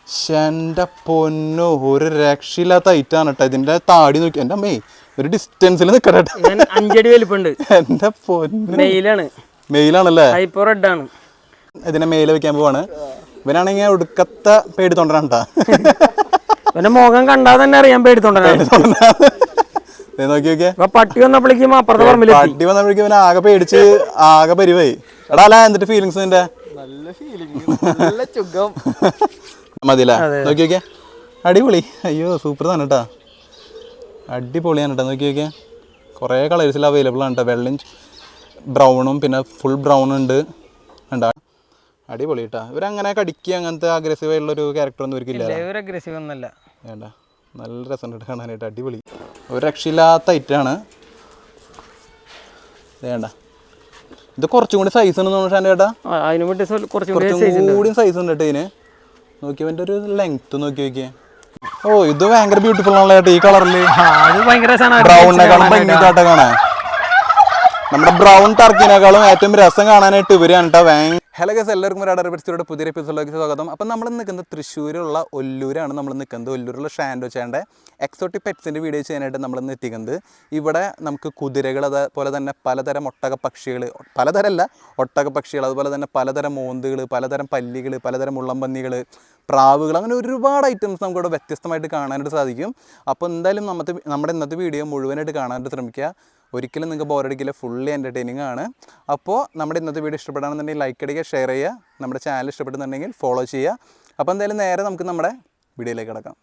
എന്റെ പൊന്നോ, ഒരു രക്ഷയില്ലാത്ത ഐറ്റാണ് കേട്ടോ. ഇതിന്റെ താടി നോക്കി എന്റെ അമ്മേ, ഒരു ഡിസ്റ്റൻസിൽ നിക്കട്ടെ. 5 അടി വലിപ്പുണ്ട്. എന്റെ പൊന്നു, മെയിലാണല്ലേ? റെഡ് ആണ്. ഇതിനെ മെയില് വെക്കാൻ പോവാണ്. ഇവനാണെങ്കിൽ ഒടുക്കത്തെ പേടി തൊണ്ടനാണ് കേട്ടാ. ഇവന്റെ മുഖം കണ്ടാൽ തന്നെ അറിയാൻ പേടി തൊണ്ടനാണ്. നോക്കി നോക്കിയേ, പട്ടി വന്നപ്പോഴേക്കും അപ്പുറത്തെ പട്ടി വന്നപ്പോഴേക്കും ഇവൻ ആകെ പേടിച്ച് ആകെ പരിവായി. എടാ അല്ല, എന്നിട്ട് ഫീലിങ്സ് നിന്റെ? മതിയല്ലേ? നോക്കി നോക്കിയേ, അടിപൊളി. അയ്യോ സൂപ്പർ തന്നെ കേട്ടാ, അടിപൊളിയാണ് കേട്ടോ. നോക്കി നോക്കിയേ, കുറേ കളേഴ്സിൽ അവൈലബിൾ ആണ് കേട്ടോ. വെള്ളയും ബ്രൗണും പിന്നെ ഫുൾ ബ്രൗൺ ഉണ്ട്. ഉണ്ടാ അടിപൊളി കേട്ടാ. ഇവരങ്ങനെ കടിക്കുക അങ്ങനത്തെ അഗ്രസീവ് ആയിട്ടുള്ളൊരു ക്യാരക്ടറൊന്നും ഇവർക്കില്ല. വേണ്ട, നല്ല രസമുണ്ട് കാണാനായിട്ട്. അടിപൊളി, ഒരു രക്ഷയില്ലാത്ത ഐറ്റാണ്. വേണ്ട, ഇത് കുറച്ചും കൂടി സൈസ് ഉണ്ടെന്ന് തോന്നുന്നു ചേട്ടാ. കുറച്ചും കൂടി സൈസ് ഉണ്ട് കേട്ടോ ഇതിന്. നോക്കിയവൻ്റെ ഒരു ലെങ്ത് നോക്കി നോക്കിയേ. ഓ, ഇത് ഭയങ്കര ബ്യൂട്ടിഫുൾ ആണല്ലോ ചേട്ടാ. ഈ കളറില് ബ്രൗണിനെക്കാളും ഭംഗിയായിട്ടാ കാണാൻ. നമ്മുടെ ബ്രൗൺ ടർക്കിനേക്കാളും ഏറ്റവും രസം കാണാനായിട്ട് ഇവരാണ് കേട്ടോ. ഹലോ ഗൈസ്, എല്ലാവർക്കും ഒരു അഡർപെറ്റ്സിയുടെ പുതിയ എപ്പിസോഡിലേക്ക് സ്വാഗതം. അപ്പം നമ്മൾ നിൽക്കുന്നത് തൃശ്ശൂരുള്ള ഒല്ലൂരാണ്. നമ്മൾ നിൽക്കുന്നത് ഒല്ലൂരുള്ള ഷാൻഡോച്ചേൻ്റെ എക്സോട്ടിക് പെറ്റ്സിൻ്റെ വീഡിയോ ചെയ്യാനായിട്ട് നമ്മൾ എത്തിക്കുന്നത്. ഇവിടെ നമുക്ക് കുതിരകൾ, അതുപോലെ തന്നെ പലതരം ഒട്ടക പക്ഷികൾ, പലതരമല്ല ഒട്ടക പക്ഷികൾ, അതുപോലെ തന്നെ പലതരം മോന്തുകൾ, പലതരം പല്ലികൾ, പലതരം മുള്ളംപന്നികൾ, പ്രാവുകൾ, അങ്ങനെ ഒരുപാട് ഐറ്റംസ് നമുക്കിവിടെ വ്യത്യസ്തമായിട്ട് കാണാനായിട്ട് സാധിക്കും. അപ്പോൾ എന്തായാലും നമ്മുടെ ഇന്നത്തെ വീഡിയോ മുഴുവനായിട്ട് കാണാനായിട്ട് ശ്രമിക്കുക. ഒരിക്കലും നിങ്ങൾക്ക് ബോറടിക്കില്ല, ഫുള്ളി എൻ്റർടൈനിങ് ആണ്. അപ്പോൾ നമ്മുടെ ഇന്നത്തെ വീഡിയോ ഇഷ്ടപ്പെടുകയാണെന്നുണ്ടെങ്കിൽ ലൈക്ക് അടിക്കുക, ഷെയർ ചെയ്യുക, നമ്മുടെ ചാനൽ ഇഷ്ടപ്പെടുന്നുണ്ടെങ്കിൽ ഫോളോ ചെയ്യുക. അപ്പോൾ എന്തായാലും നേരെ നമുക്ക് നമ്മുടെ വീഡിയോയിലേക്ക് കിടക്കാം.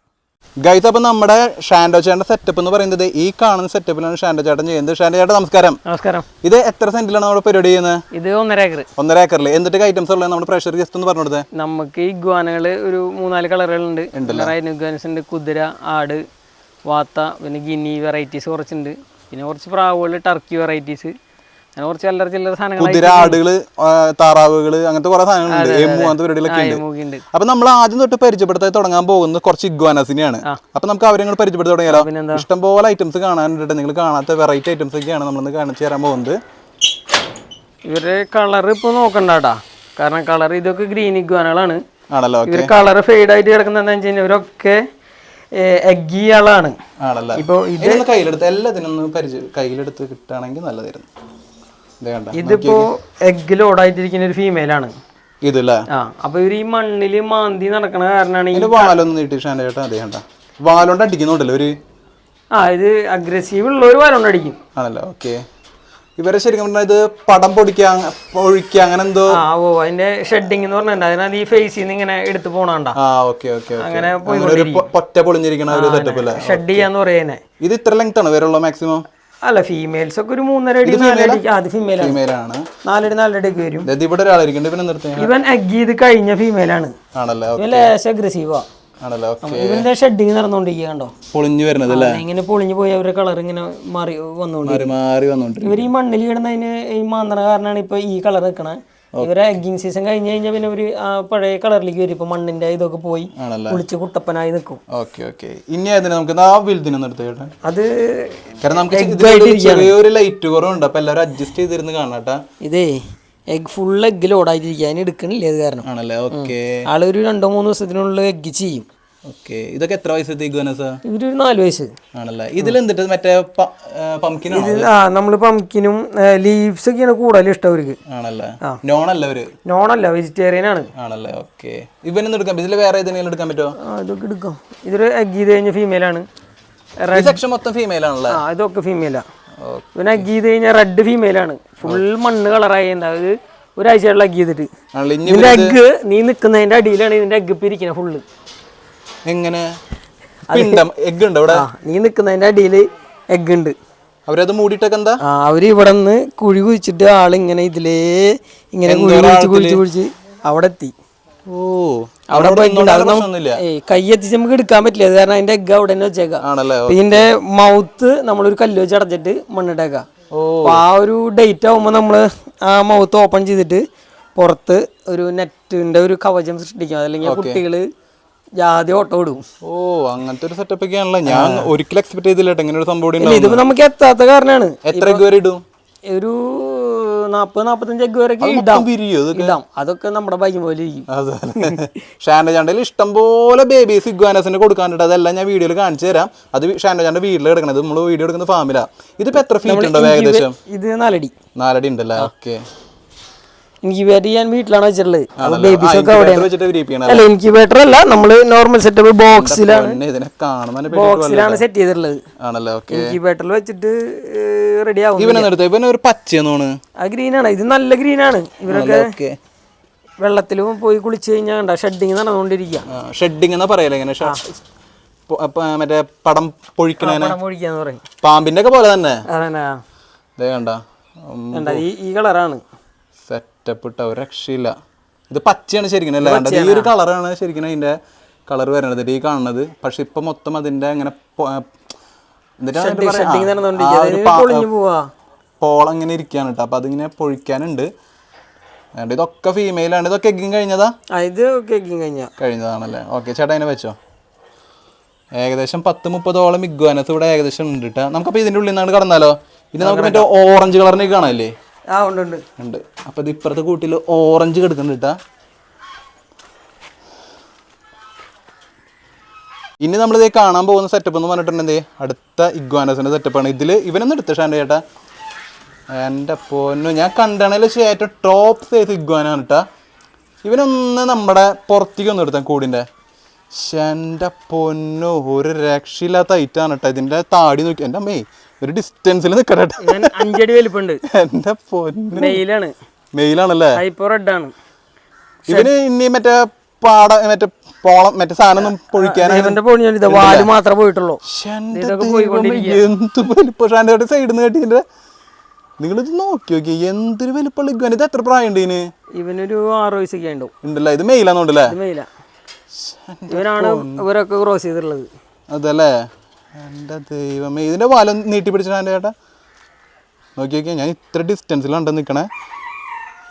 ഗൈസ്, അപ്പം നമ്മുടെ ഷാൻഡോച്ചേട്ടൻ്റെ സെറ്റപ്പ് എന്ന് പറയുന്നത് ഈ കാണുന്ന സെറ്റപ്പിലാണ് ഷാൻഡോച്ചേട്ടൻ ചെയ്യുന്നത്. ഷാൻഡോച്ചേട്ടൻ നമസ്കാരം. നമസ്കാരം. ഇത് എത്ര സെന്റിലാണ് നമ്മുടെ പരിപാടി ചെയ്യുന്നത്? ഇത് 1.5 ഏക്കർ. 1.5 ഏക്കറിൽ എന്തൊക്കെ ഐറ്റംസ് ഉള്ളത് നമ്മുടെ പ്രഷർ ജസ്റ്റ് ഒന്ന് പറഞ്ഞു കൊടുത്തേ. നമുക്ക് ഈ ഇഗ്വാനകൾ ഒരു 4 കളറുകളുണ്ട്. ഇഗ്വാനസ് ഉണ്ട്, കുതിര, ആട്, വാത്ത, പിന്നെ ഗിനി വെറൈറ്റീസ് കുറച്ചുണ്ട്. പിന്നെ കുറച്ച് പ്രാവുകൾ, ടർക്കി വെറൈറ്റീസ്, അങ്ങനെ കുറച്ച് ചില്ലറ സാധനങ്ങൾ. കുതിര, ആടുകള്, താറാവുകള്, അങ്ങനത്തെ കുറെ സാധനങ്ങളുണ്ട്. അങ്ങനത്തെ പരിപാടികളൊക്കെ ഉണ്ട്. അപ്പൊ നമ്മൾ ആദ്യം തൊട്ട് പരിചയപ്പെടുത്താൻ തുടങ്ങാൻ പോകുന്നത് കുറച്ച് ഇഗ്വാനസിനെയാണ്. അപ്പൊ നമുക്ക് അവരെ പരിചയപ്പെടുത്തി തുടങ്ങിയാലോ? ഇഷ്ടംപോലെ ഐറ്റംസ് കാണാനുണ്ട്. നിങ്ങൾ കാണാത്ത വെറൈറ്റി ഐറ്റംസ് ഒക്കെയാണ് നമ്മളിന്ന് കാണിച്ചു തരാൻ പോകുന്നത്. ഇവരുടെ കളർ ഇപ്പൊ നോക്കണ്ടാ, കാരണം കളർ ഇതൊക്കെ ഗ്രീൻ ഇഗ്വാനകളാണ്. ആണല്ലോ. ഇവര് കളർ ഫെയ്ഡ് ആയിട്ട് കിടക്കുന്ന എന്താ വെച്ച് കഴിഞ്ഞാൽ ഇവരൊക്കെ എഗ്ഗികളാണ്. ഇപ്പൊ ഇത് കയ്യിലെടുത്ത് എല്ലാത്തിനും കയ്യിലെടുത്ത് കിട്ടുകയാണെങ്കിൽ നല്ലതായിരുന്നു. ഇതിപ്പോ എഗ്ഗ് ലോഡായിട്ടിരിക്കുന്ന ഒരു ഫീമെയിലാണ് ഇതല്ലേ. അപ്പൊ ഇവര് ഈ മണ്ണില് മാന്തി നടക്കണ കാരണമാണ് വാലൊന്നും നീട്ടി വാലോണ്ട് അടിക്കുന്നുണ്ടല്ലോ ഒരു. ഇത് അഗ്രസീവ് ഉള്ള ഒരു വാലോണ്ട് അടിക്കും. ആണല്ലോ. ഓക്കെ. ഇവരെ ശരിക്കും പറഞ്ഞാൽ ഇത് പടം ഒഴിക്കുക അങ്ങനെ എന്തോ. അതിന്റെ ഷെഡിങ് എന്ന് പറഞ്ഞാൽ അതിനകത്ത് ഈ ഫേസിൽ നിന്ന് ഇങ്ങനെ എടുത്ത് പോണണ്ട. അങ്ങനെ പൊറ്റ പൊളിഞ്ഞിരിക്കണ ഒരു സെറ്റപ്പ് അല്ലേ? ഷെഡ് ചെയ്യാന്ന് പറയുന്നേ. ഇത് ഇത്ര ലെങ്ത് ആണ് വരെയുള്ള മാക്സിമം? അല്ല, ഫീമെയിൽസ് ഒക്കെ ഒരു 3.5 അടി 4 അടി. അത് ഫീമെയിലാണ്. 4 അടി ഒക്കെ വരും. ഇവിടെ ഒരാളിരിക്കുന്നുണ്ട്. ഇവൻ എഗ് ചെയ്ത് കഴിഞ്ഞ ഫീമെയിലാണ്. ലേശം അഗ്രസീവാ. ഇവന്റെ ഷെഡിങ് നടന്നുകൊണ്ടിരിക്കുക. കണ്ടോ പൊളിഞ്ഞു വരുന്നത്? ഇങ്ങനെ പൊളിഞ്ഞു പോയി അവരുടെ കളർ ഇങ്ങനെ മാറി വന്നോണ്ട് ഇവർ ഈ മണ്ണിൽ കിടന്നതിന് ഈ മാന്തണ കാരണമാണ് ഇപ്പൊ ഈ കളർ നിൽക്കണേ. ഇവരെ എഗ്ഗിങ് സീസൺ കഴിഞ്ഞ് കഴിഞ്ഞാൽ പിന്നെ ഒരു പഴയ കളറിലേക്ക് വരും. ഇപ്പൊ മണ്ണിന്റെ ഇതൊക്കെ പോയി കുളിച്ച് കുട്ടപ്പനായി നിൽക്കും. അത് ഇതേ എഗ് ഫുൾ എഗ് ലോഡായിട്ടിരിക്കുക, അതിന് എടുക്കണില്ല. അത് കാരണം ആള് ഒരു 2-3 ദിവസത്തിനുള്ളിൽ എഗ് ചെയ്യും. ഇതൊക്കെ എത്ര വയസ്സത്തെ ഇവര് 4 വയസ്സ് ആണല്ലേ. ഇതിലെന്തിട്ട് മറ്റേ നമ്മള് പംകിനും ലീവ്സ് ഒക്കെയാണ് കൂടുതൽ ഇഷ്ടം അവർക്ക്. ആണല്ലേ. നോണല്ല, വെജിറ്റേറിയൻ ആണ്. ആണല്ലേ. ഓക്കെ. ഇവനൊന്നും എടുക്കാൻ പറ്റില്ല, വേറെ ഏതെങ്കിലും എടുക്കാൻ പറ്റുമോ? ഇതൊക്കെ എടുക്കാം. ഇതൊരു എഗ് ചെയ്ത് കഴിഞ്ഞ ഫീമെയിൽ ആണ്. മൊത്തം ഫീമെയിൽ ആണല്ലേ? ഇതൊക്കെ ഫീമെയിലാ. പിന്നെ എഗ് ചെയ്ത് കഴിഞ്ഞാൽ റെഡ് ഫീമെയിൽ ആണ്. ഫുൾ മണ്ണ് കളറായി. അത് ഒരാഴ്ചയുള്ള എഗ് ചെയ്തിട്ട് ഇതിന്റെ എഗ് നീ നിക്കുന്നതിന്റെ അടിയിലാണ് ഇതിന്റെ എഗ് പിരിക്കുന്നത് ഫുള്ള്. എങ്ങനെ എഗ് ഉണ്ട്? നീ നിക്കുന്നതിന്റെ അടിയില് എഗ് ഉണ്ട്. അവരത് മൂടിയിട്ടൊക്കെ എന്താ? അവര് ഇവിടെ നിന്ന് കുഴി കുഴിച്ചിട്ട് ആളിങ്ങനെ ഇതിലേ ഇങ്ങനെ കുഴിച്ച് അവിടെ എത്തി. കൈ എത്തിച്ച് നമുക്ക് എടുക്കാൻ പറ്റില്ല, അത് കാരണം അതിന്റെ എഗ് അവിടെ തന്നെ വെച്ചേക്കാം. ഇതിന്റെ മൗത്ത് നമ്മളൊരു കല്ല് വെച്ച് അടച്ചിട്ട് മണ്ണിട്ടേക്കാം. അപ്പൊ ആ ഒരു ഡേറ്റ് ആവുമ്പോ നമ്മള് ആ മൗത്ത് ഓപ്പൺ ചെയ്തിട്ട് പുറത്ത് ഒരു നെറ്റിന്റെ ഒരു കവചം സൃഷ്ടിക്കാം. അല്ലെങ്കിൽ കുട്ടികള് ജാതി ഓട്ടം ഇടും. അങ്ങനത്തെ ഒരു സെറ്റപ്പ് ഒക്കെ ആണല്ലോ. ഞാൻ ഒരിക്കലും എക്സ്പെക്ട് ചെയ്തില്ല ഇങ്ങനെ ഒരു സംഭവം. ഇതിപ്പോ നമുക്ക് എത്താത്ത കാരണമാണ്. എത്ര എഗ് വരെ ഇടും? ഒരു 40-45 എഗ് വരെ ഇടാം. അതൊക്കെ നമ്മുടെ ഭാഗ്യം പോലെ ഇരിക്കും. അതെ, ഷാൻഡോ ചാണ്ടയിൽ ഇഷ്ടം പോലെ ബേബീസ് ഇഗ്വാനസിന് കൊടുക്കാനുണ്ട്. അതെല്ലാം ഞാൻ വീഡിയോയിൽ കാണിച്ചു തരാം. അത് ഷാൻഡോ ചാണ്ട വീട്ടിൽ കിടക്കണത്, നമ്മൾ വീഡിയോ എടുക്കുന്ന ഫാമിലാ. ഇതിപ്പോ എത്ര ഫീറ്റ് ഉണ്ടോ ഏകദേശം? ഇത് 4 അടി ഉണ്ടല്ലേ. ഓക്കെ, ഇൻക്യുബേറ്റർ ഞാൻ വീട്ടിലാണ് വെച്ചിട്ടുള്ളത്. ബേബീസ് ഒക്കെ അല്ല, ഇൻക്യുബേറ്റർ അല്ല, നമ്മള് നോർമൽ സെറ്റപ്പ് ബോക്സിലാണ് സെറ്റ് ചെയ്തിട്ടുള്ളത്. ഇൻക്യുബേറ്ററിൽ വെച്ചിട്ട് റെഡി ആവും. ഒരു പച്ചയാണ്, ആ ഗ്രീനാണ്. ഇത് നല്ല ഗ്രീനാണ്. ഇവരൊക്കെ വെള്ളത്തിലും പോയി കുളിച്ചു കഴിഞ്ഞാൽ ഷെഡിങ് നടന്നുകൊണ്ടിരിക്കുക. ഷെഡിങ് എന്നാ പറയല്ലേ, ഇങ്ങനെ മറ്റേ പടം പൊഴിക്കാന്ന് പറയും. പാമ്പിന്റെ ഒക്കെ പോലെ തന്നെ. ഈ കളറാണ് സെറ്റപ്പ് ഇട്ട, ഒരു രക്ഷയില്ല. ഇത് പച്ചയാണ് ശരിക്കും അല്ലേ, ഈ ഒരു കളറാണ് ശരിക്കും അതിന്റെ കളർ വരുന്നത് ഈ കാണുന്നത്. പക്ഷെ ഇപ്പൊ മൊത്തം അതിന്റെ അങ്ങനെ പോളങ്ങനെ ഇരിക്കാണ് കേട്ടോ. അപ്പൊ അതിങ്ങനെ പൊഴിക്കാനുണ്ട്. ഇതൊക്കെ ഫീമെയിലാണ്. ഇതൊക്കെ എഗ്ഗിങ് കഴിഞ്ഞതാ? കഴിഞ്ഞതാണല്ലേ. ഓക്കെ ചേട്ടാ, അതിനെ വെച്ചോ. ഏകദേശം 10-30ഓളം ഇഗ്വാനസ് ഇവിടെ ഏകദേശം ഉണ്ട് കേട്ടോ. നമുക്കപ്പോൾ ഇതിന്റെ ഉള്ളിൽ നിന്നാണ് കടന്നാലോ. ഇനി നമുക്ക് മറ്റേ ഓറഞ്ച് കളറിനൊക്കെ കാണാല്ലേ? ഉണ്ട്. അപ്പൊ ഇത് ഇപ്പുറത്തെ കൂട്ടിൽ ഓറഞ്ച് കിടക്കുന്നുണ്ട് കേട്ടാ. ഇനി നമ്മളിത് കാണാൻ പോകുന്ന സെറ്റപ്പ് എന്ന് പറഞ്ഞിട്ടുണ്ടെങ്കിൽ അടുത്ത ഇഗ്വാനസിന്റെ സെറ്റപ്പാണ്. ഇതിൽ ഇവനൊന്നും എടുത്ത ഷാൻഡോ ചേട്ടാ, എൻ്റെ പൊന്നു, ഞാൻ കണ്ടണേൽ ഏറ്റവും ടോപ്പ് സൈസ് ഇഗ്വാനാണ് കേട്ടാ. ഇവനൊന്ന് നമ്മുടെ പുറത്തേക്ക് ഒന്ന് എടുത്താൽ കൂടിൻ്റെ. എൻ്റെ പൊന്നു, ഒരു രക്ഷയില്ലാത്ത ഐറ്റാണ് കേട്ടോ. ഇതിന്റെ താടി നോക്കി എൻ്റെ അമ്മേ, ഒരു ഡിസ്റ്റൻസിൽ നിൽക്കട്ടെ. 5 അടി വലിപ്പമുണ്ട്. എൻ്റെ പൊന്നു, മെയിലാണല്ലേ. ഇവന് ഇനി മറ്റേ മറ്റേ പോളം മറ്റേ സാധനം പൊഴിക്കാനാണ് മാത്രമേ പോയിട്ടുള്ളൂ. എന്ത് വലിപ്പം ഷാൻഡോയുടെ സൈഡിൽ നിന്ന് കേട്ടിന്റെ. നിങ്ങളിത് നോക്കി നോക്കി, എന്തൊരു വലിപ്പമുള്ള ഇഗ്വാന. ഇത് എത്ര പ്രായം ഉണ്ട് ഇതിന്? ഇവനൊരു 6 വയസ്സൊക്കെ ഉണ്ടല്ലേ. ഇത് മെയിലാന്നോണ്ടല്ലേ? ഇവനാണ് ഇവരൊക്കെ ക്രോസ് ചെയ്തിട്ടുള്ളത്. അതല്ലേ. എൻ്റെ ദൈവമേ, ഇതിന്റെ വാലം നീട്ടി പിടിച്ച ഷാൻഡോ ചേട്ടാ. നോക്കി നോക്കിയാൽ ഞാൻ ഇത്ര ഡിസ്റ്റൻസിലാണ് നിൽക്കണേ.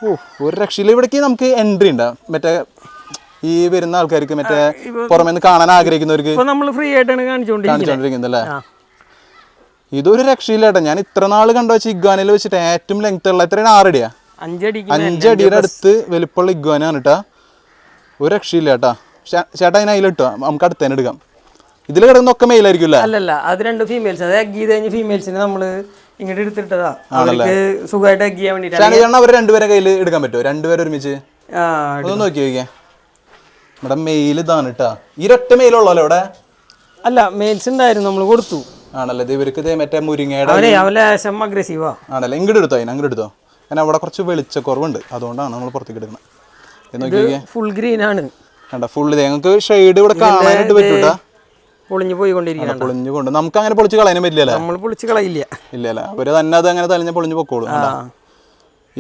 ഓ, ഒരു രക്ഷയില്ല. ഇവിടേക്ക് നമുക്ക് എൻട്രി ഉണ്ടാ മറ്റേ ഈ വരുന്ന ആൾക്കാർക്ക്, മറ്റേ പുറമേ നിന്ന് കാണാൻ ആഗ്രഹിക്കുന്നവർക്ക് ഫ്രീ ആയിട്ടാണ് കാണിച്ചുകൊണ്ടിരിക്കുന്നത് അല്ലേ. ഇതൊരു രക്ഷയില്ല കേട്ടോ. ഞാൻ ഇത്ര നാള് കണ്ടു വെച്ച ഇഗ്വാനയിൽ വെച്ചിട്ട് ഏറ്റവും ലെങ്ത് ഉള്ള എത്രയാണ്? 6 അടിയാ? 5 അടിയുടെ അടുത്ത് വലിപ്പമുള്ള ഇഗ്വാനാണ് കേട്ടാ. ഒരു രക്ഷയില്ല കേട്ടാ. ചേട്ടാ അതിന് അതിലിട്ടോ, നമുക്ക് അടുത്തന്നെ എടുക്കാം. ഇതിൽ കിടന്നൊക്കെ മെയിലായിരിക്കും അല്ലല്ല, അത് 2 ഫീമെയിൽസ്. അത് എഗ് ചെയ്ത് കഴിഞ്ഞ് ഫീമെയിൽസിനെ നമ്മള് ഇങ്ങോട്ട് എടുത്തിട്ടതാ, സുഖമായിട്ട് എഗ് ചെയ്യാൻ വേണ്ടിട്ട്. അവർ രണ്ടുപേരെ കയ്യിൽ എടുക്കാൻ പറ്റുമോ? രണ്ടുപേരും ഒരുമിച്ച് ഒന്ന് നോക്കി നോക്കിയാ. ഇവിടെ മെയിൽ ഇതാണ് കേട്ടാ. ഈ ഒറ്റ മെയിലുള്ളോ ഇവിടെ? അല്ല, മെയിൽസ് ഉണ്ടായിരുന്നു, നമ്മൾ കൊടുത്തു. ആണല്ലേ. ഇവർക്ക് മറ്റേ മുരിങ്ങയുടെ ആണല്ലേ. ഇങ്ങോട്ട് എടുത്തോ, അങ്ങോട്ട് എടുത്തോ. കാരണം അവിടെ കുറച്ച് വെളിച്ചക്കുറവുണ്ട്, അതുകൊണ്ടാണ് നമ്മൾ പുറത്തേക്ക് എടുക്കുന്നത്. ഫുൾ ഗ്രീൻ ആണ് ഫുള്ള്. ഞങ്ങൾക്ക് ഷെയ്ഡ് ഇവിടെ കാണാനായിട്ട് പറ്റൂട്ടാ. പൊളിഞ്ഞു പോയിക്കൊണ്ടിരിക്കുന്നു. നമുക്ക് അങ്ങനെ പൊളിച്ച് കളയാനും പറ്റില്ലല്ലേ? നമ്മൾ പൊളിച്ച് കളയില്ല. ഇല്ലല്ലേ, അവര് തന്നെ അത് അങ്ങനെ തലഞ്ഞ പൊളിഞ്ഞു പൊക്കോളും.